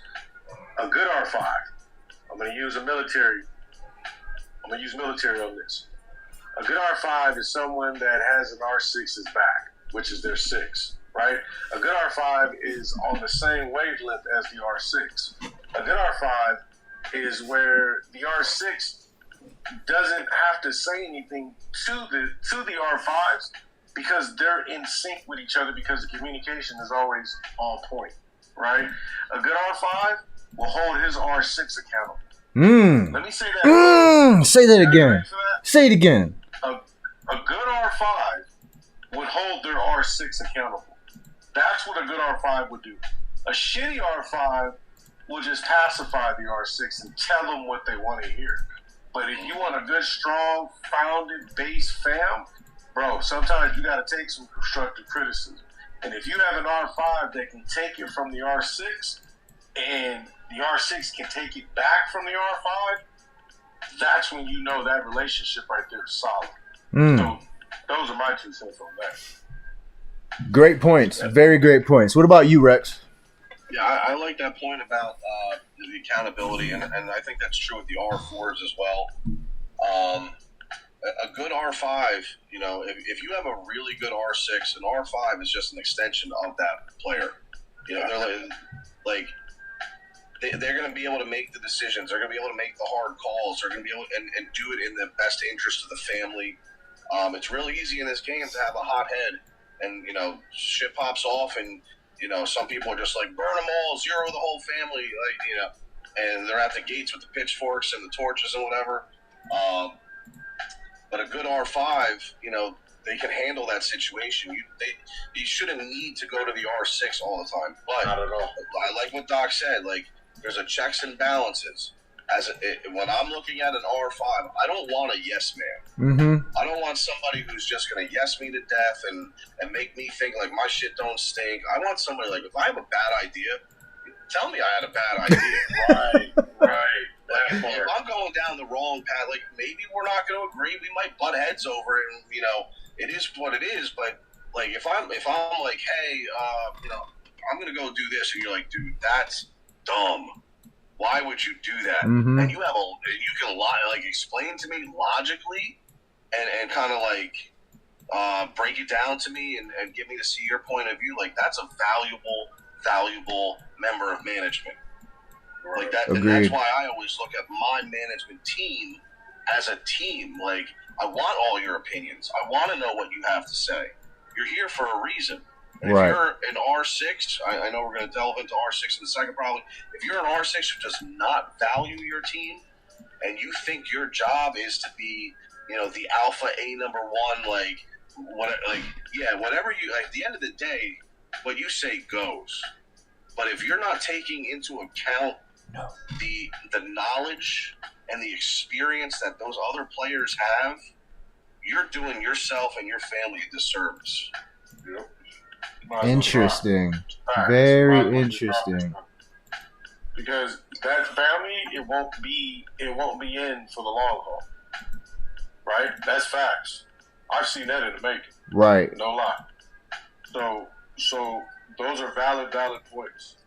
A good R5, I'm going to use military on this. A good R5 is someone that has an R6's back, which is their 6, right? A good R5 is on the same wavelength as the R6. A good R5 is where the R6 doesn't have to say anything to the R5s because they're in sync with each other because the communication is always on point, right? A good R5 will hold his R6 accountable. Let me say that. Say that again. Say it again. A good R5 would hold their R6 accountable. That's what a good R5 would do. A shitty R5 will just pacify the R6 and tell them what they want to hear. But if you want a good, strong, founded base fam, bro, sometimes you got to take some constructive criticism. And if you have an R5 that can take it from the R6 and the R6 can take it back from the R5, that's when you know that relationship right there is solid. So those are my 2 cents on that. Great points. Very great points. What about you, Rex? Yeah, I like that point about the accountability, and I think that's true with the R4s as well. A good R5, if you have a really good R6, an R5 is just an extension of that player. They're going to be able to make the decisions. They're going to be able to make the hard calls. They're going to be able and do it in the best interest of the family. It's real easy in this game to have a hot head, and shit pops off, and some people are just like, burn them all, zero the whole family, and they're at the gates with the pitchforks and the torches and whatever. But a good R5, they can handle that situation. You shouldn't need to go to the R6 all the time. But not at all. I like what Doc said. Like, there's a checks and balances. When I'm looking at an R5, I don't want a yes man. Mm-hmm. I don't want somebody who's just going to yes me to death and make me think like my shit don't stink. I want somebody like, if I have a bad idea, tell me I had a bad idea. Right. Like, if I'm going down the wrong path, like maybe we're not going to agree. We might butt heads over it, and it is what it is. But like if I'm like, hey, I'm going to go do this, and you're like, dude, that's dumb. Why would you do that? Mm-hmm. And you can like explain to me logically, and kind of like break it down to me and get me to see your point of view. Like that's a valuable member of management. Like that, and that's why I always look at my management team as a team. Like I want all your opinions. I want to know what you have to say. You're here for a reason. And if you're an R6, I know we're going to delve into R6 in a second probably. If you're an R6 who does not value your team and you think your job is to be, the alpha A number one, whatever you, at the end of the day, what you say goes. But if you're not taking into account the knowledge and the experience that those other players have, you're doing yourself and your family a disservice. Yep. Interesting. Very interesting. Because that family, it won't be in for the long haul. Right? That's facts. I've seen that in the making. Right. No lie. So those are valid points.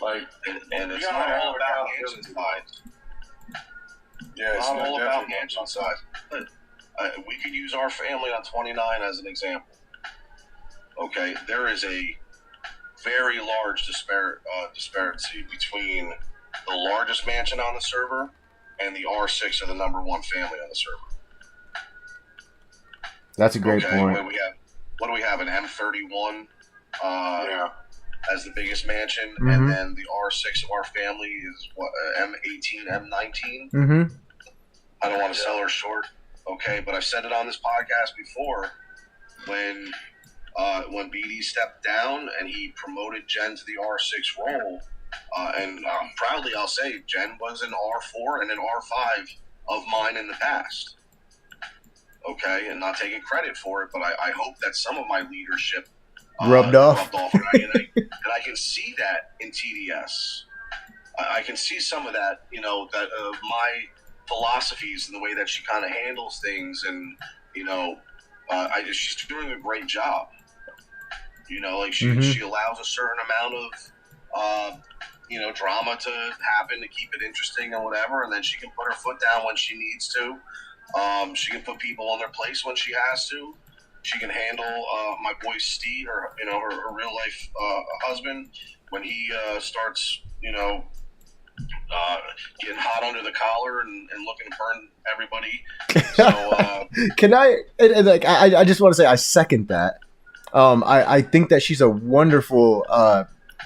Like, and it's not all about mansion size. Yeah, it's not all about mansion size. We could use our family on 29 as an example. Okay, there is a very large disparity between the largest mansion on the server and the R6 of the number one family on the server. That's a great point. What do we have? An M31 as the biggest mansion, mm-hmm. and then the R6 of our family is what, M18, M19. Mm-hmm. I don't want to sell her short, okay, but I've said it on this podcast before. When BD stepped down and he promoted Jen to the R6 role, and proudly I'll say Jen was an R4 and an R5 of mine in the past. Okay, and not taking credit for it, but I hope that some of my leadership rubbed off. And I can see that in TDS. I can see some of that, that my philosophies and the way that she kind of handles things, and she's doing a great job. She allows a certain amount of drama to happen to keep it interesting and whatever, and then she can put her foot down when she needs to. She can put people on their place when she has to. She can handle my boy Steve, her real life husband, when he starts getting hot under the collar and looking to burn everybody. So can I just want to say I second that. I think that she's a wonderful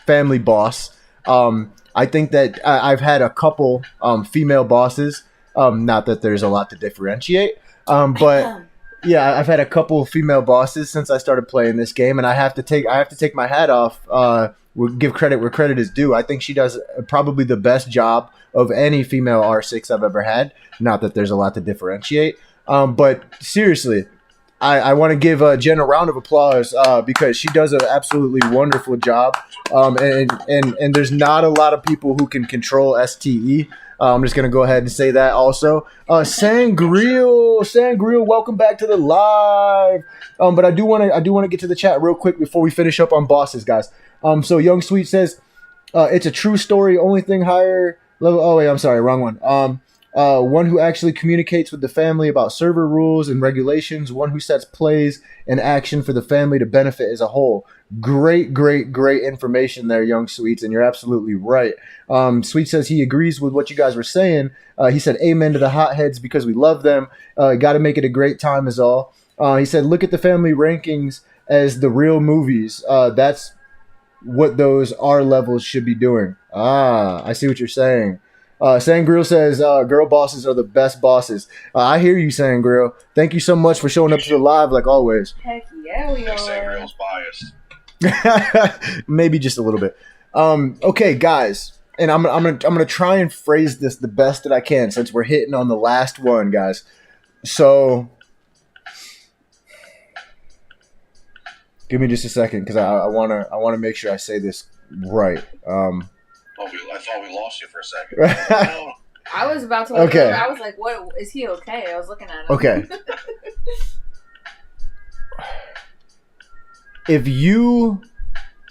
family boss. I think that I've had a couple female bosses. Not that there's a lot to differentiate, but yeah, I've had a couple female bosses since I started playing this game, and I have to take my hat off. Give credit where credit is due. I think she does probably the best job of any female R6 I've ever had. Not that there's a lot to differentiate, but seriously, I want to give Jen a round of applause because she does an absolutely wonderful job, and there's not a lot of people who can control STE. I'm just gonna go ahead and say that also. Sangreal, welcome back to the live. But I do want to get to the chat real quick before we finish up on bosses, guys. So Young Sweet says it's a true story. Only thing higher level. Oh wait, I'm sorry, wrong one. one who actually communicates with the family about server rules and regulations, one who sets plays and action for the family to benefit as a whole. Great, great, great information there, young Sweets, and you're absolutely right. Sweet says he agrees with what you guys were saying. He said, amen to the hotheads because we love them. Got to make it a great time is all. He said, look at the family rankings as the real movies. That's what those R levels should be doing. Ah, I see what you're saying. Sangreal says, girl bosses are the best bosses. I hear you, Sangreal. Thank you so much for showing up to the live like always. Heck yeah, we are. Sangreal's biased. Maybe just a little bit. Okay, guys, and I'm gonna try and phrase this the best that I can since we're hitting on the last one, guys. So, give me just a second because I wanna make sure I say this right. I thought we lost you for a second. I was about to look Okay. over. I was like, "What is he okay?" I was looking at him. Okay. If you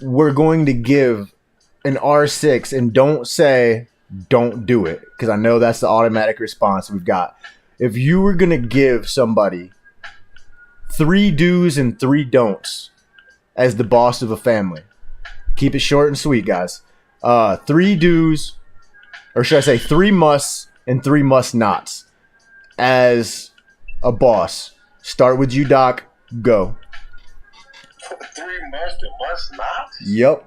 were going to give an R6 and don't say don't do it, because I know that's the automatic response we've got. If you were going to give somebody 3 do's and 3 don'ts as the boss of a family, keep it short and sweet, guys. 3 do's, or should I say 3 musts and 3 must nots as a boss. Start with you, Doc. Go. 3 must and must not? Yep.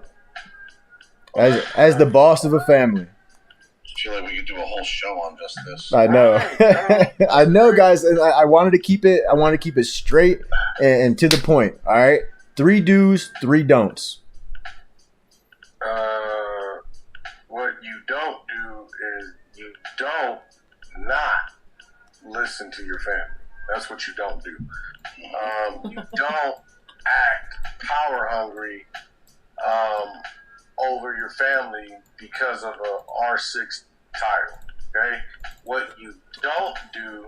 As the boss of a family. I feel like we could do a whole show on just this. I know. I know, guys. And I wanted to keep it. I wanted to keep it straight and to the point. All right. 3 do's, 3 don'ts. What you don't do is you don't not listen to your family. That's what you don't do. You don't act power hungry over your family because of a R6 title. Okay? What you don't do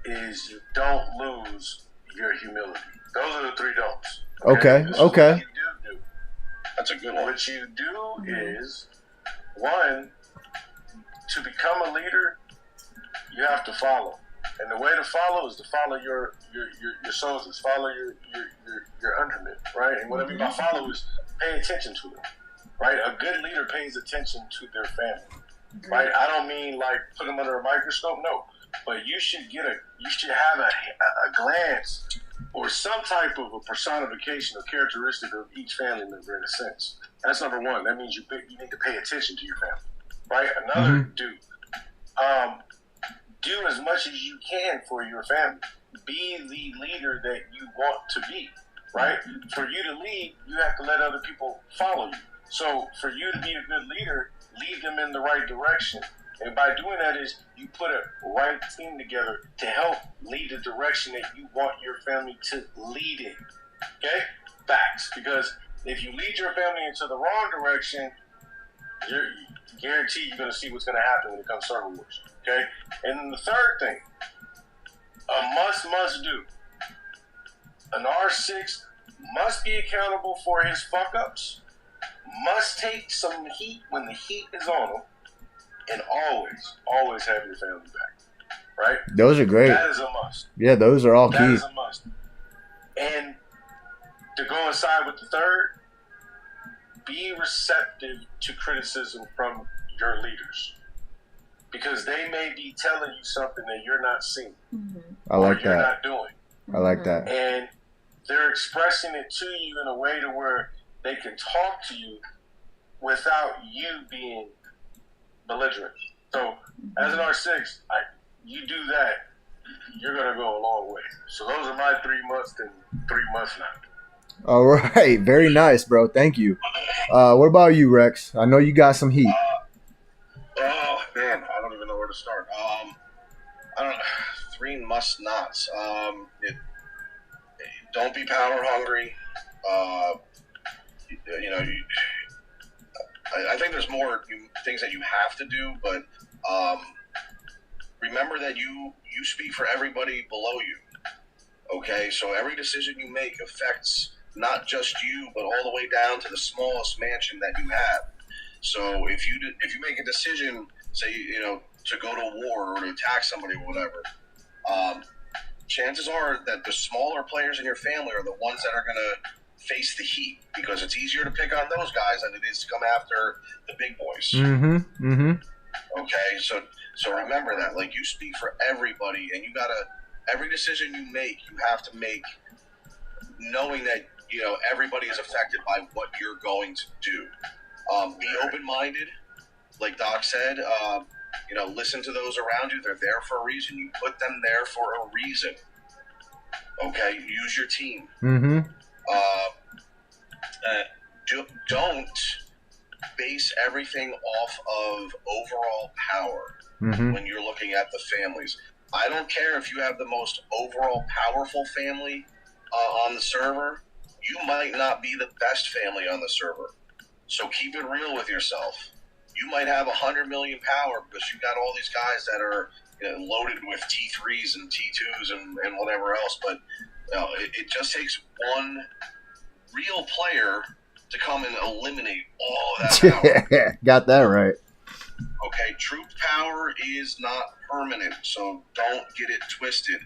is you don't lose your humility. Those are the 3 don'ts. Okay. This Okay. Is what you do. That's a good one. What you do is, 1, to become a leader, you have to follow. And the way to follow is to follow your soldiers, follow your undermen, right? And what I mean by follow is pay attention to them, right? A good leader pays attention to their family, right? I don't mean like put them under a microscope, no. But you should have a glance or some type of a personification or characteristic of each family member in a sense. That's number 1. That means you need to pay attention to your family, right? Another do as much as you can for your family. Be the leader that you want to be, right? For you to lead, you have to let other people follow you. So for you to be a good leader, lead them in the right direction. And by doing that is you put a right team together to help lead the direction that you want your family to lead in. Okay? Facts. Because if you lead your family into the wrong direction, you're guaranteed you're going to see what's going to happen when it comes to server wars. Okay? And then the third thing, a must do. An R6 must be accountable for his fuck-ups, must take some heat when the heat is on him, and always have your family back. Right? Those are great. That is a must. Yeah, those are all That key. is a must. And to go inside with the third, be receptive to criticism from your leaders. Because they may be telling you something that you're not seeing. I like or you're that. not doing. I like that. And they're expressing it to you in a way to where they can talk to you without you being belligerent. So as an R6, you do that, you're going to go a long way. So those are my 3 must and 3 must not. All right. Very nice, bro. Thank you. What about you, Rex? I know you got some heat. Oh man, I don't even know where to start. I don't. 3 must nots. Don't be power hungry. I think there's more things that you have to do, but remember that you speak for everybody below you. Okay, so every decision you make affects not just you, but all the way down to the smallest mansion that you have. So if you make a decision, say to go to war or to attack somebody or whatever, chances are that the smaller players in your family are the ones that are going to face the heat, because it's easier to pick on those guys than it is to come after the big boys. Mm-hmm. Mm-hmm. Okay, so remember that. Like, you speak for everybody, and you gotta, every decision you make, you have to make knowing that, you know, everybody is affected by what you're going to do. Be open-minded, like Doc said. You know, listen to those around you. They're there for a reason. You put them there for a reason. Okay, use your team. Mm-hmm. Don't base everything off of overall power when you're looking at the families. I don't care if you have the most overall powerful family on the server. You might not be the best family on the server. So keep it real with yourself. You might have 100 million power because you got all these guys that are, you know, loaded with T3s and T2s and whatever else. But you know, it just takes one real player to come and eliminate all of that power. Got that right. Okay, troop power is not permanent, so don't get it twisted.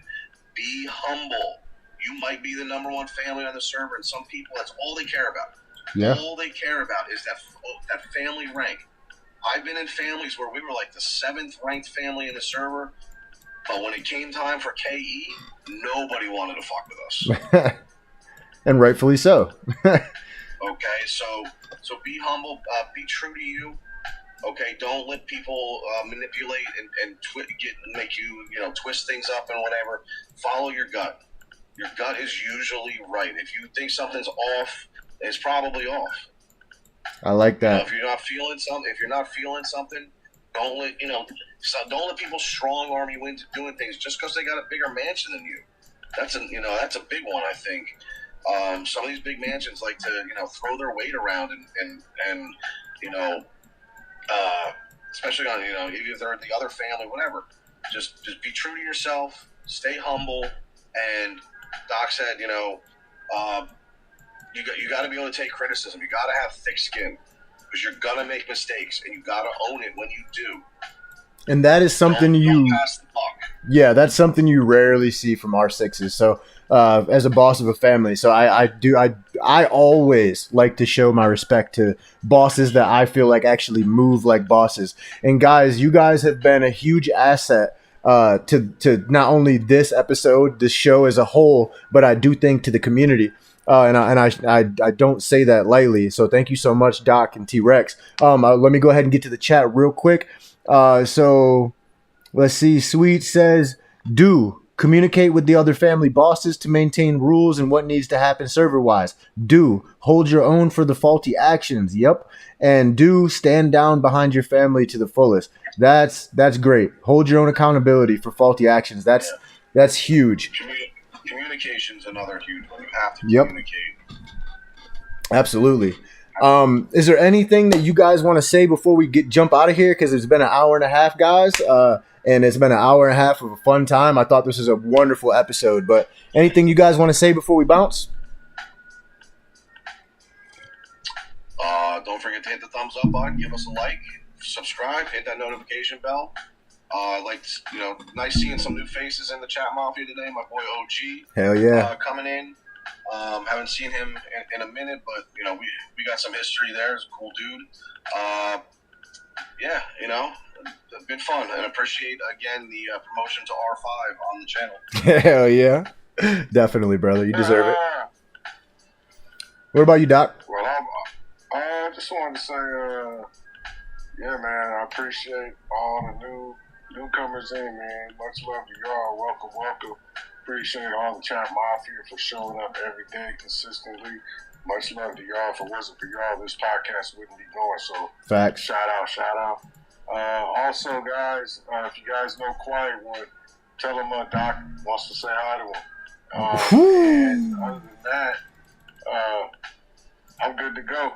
Be humble. You might be the number one family on the server, and some people, that's all they care about. Yeah. All they care about is that family rank. I've been in families where we were like the 7th ranked family in the server, but when it came time for KE, nobody wanted to fuck with us. And rightfully so. Okay, so be humble, be true to you. Okay, don't let people manipulate and make you, you know, twist things up and whatever. Follow your gut. Your gut is usually right. If you think something's off, it's probably off. I like that. You know, if you're not feeling something, don't let people strong arm you into doing things just because they got a bigger mansion than you. That's a big one, I think. Some of these big mansions like to, you know, throw their weight around and you know, especially on, you know, even if they're the other family, whatever. Just be true to yourself, stay humble, and Doc said, you know, you got to be able to take criticism. You got to have thick skin because you're gonna make mistakes, and you got to own it when you do. And that is something don't pass the buck. Yeah, that's something you rarely see from R6s. So, as a boss of a family, so I always like to show my respect to bosses that I feel like actually move like bosses. And guys, you guys have been a huge asset to not only this episode, this show as a whole, but I do think to the community. And I don't say that lightly. So thank you so much, Doc and T-Rex. Let me go ahead and get to the chat real quick. So let's see. Sweet says, do communicate with the other family bosses to maintain rules and what needs to happen server-wise. Do hold your own for the faulty actions. Yep. And do stand down behind your family to the fullest. That's great. Hold your own accountability for faulty actions. That's huge. Communication's another huge one. You have to communicate. Absolutely. Is there anything that you guys want to say before we jump out of here? Because it's been an hour and a half, guys, and it's been an hour and a half of a fun time. I thought this was a wonderful episode. But anything you guys want to say before we bounce? Don't forget to hit the thumbs up button, give us a like, subscribe, hit that notification bell. Nice seeing some new faces in the chat mafia today. My boy OG, hell yeah, coming in. Haven't seen him in a minute, but you know we got some history there. He's a cool dude. Yeah, you know, been fun, and appreciate again the promotion to R5 on the channel. Hell yeah, definitely, brother. You deserve it. What about you, Doc? Well, I just wanted to say, yeah, man, I appreciate all the newcomers in, man. Much love to y'all. Welcome. Appreciate all the chat mafia for showing up every day consistently. Much love to y'all. If it wasn't for y'all, this podcast wouldn't be going. So, facts. Shout out. Also, guys, if you guys know Quiet One, tell him Doc wants to say hi to him. And other than that, I'm good to go.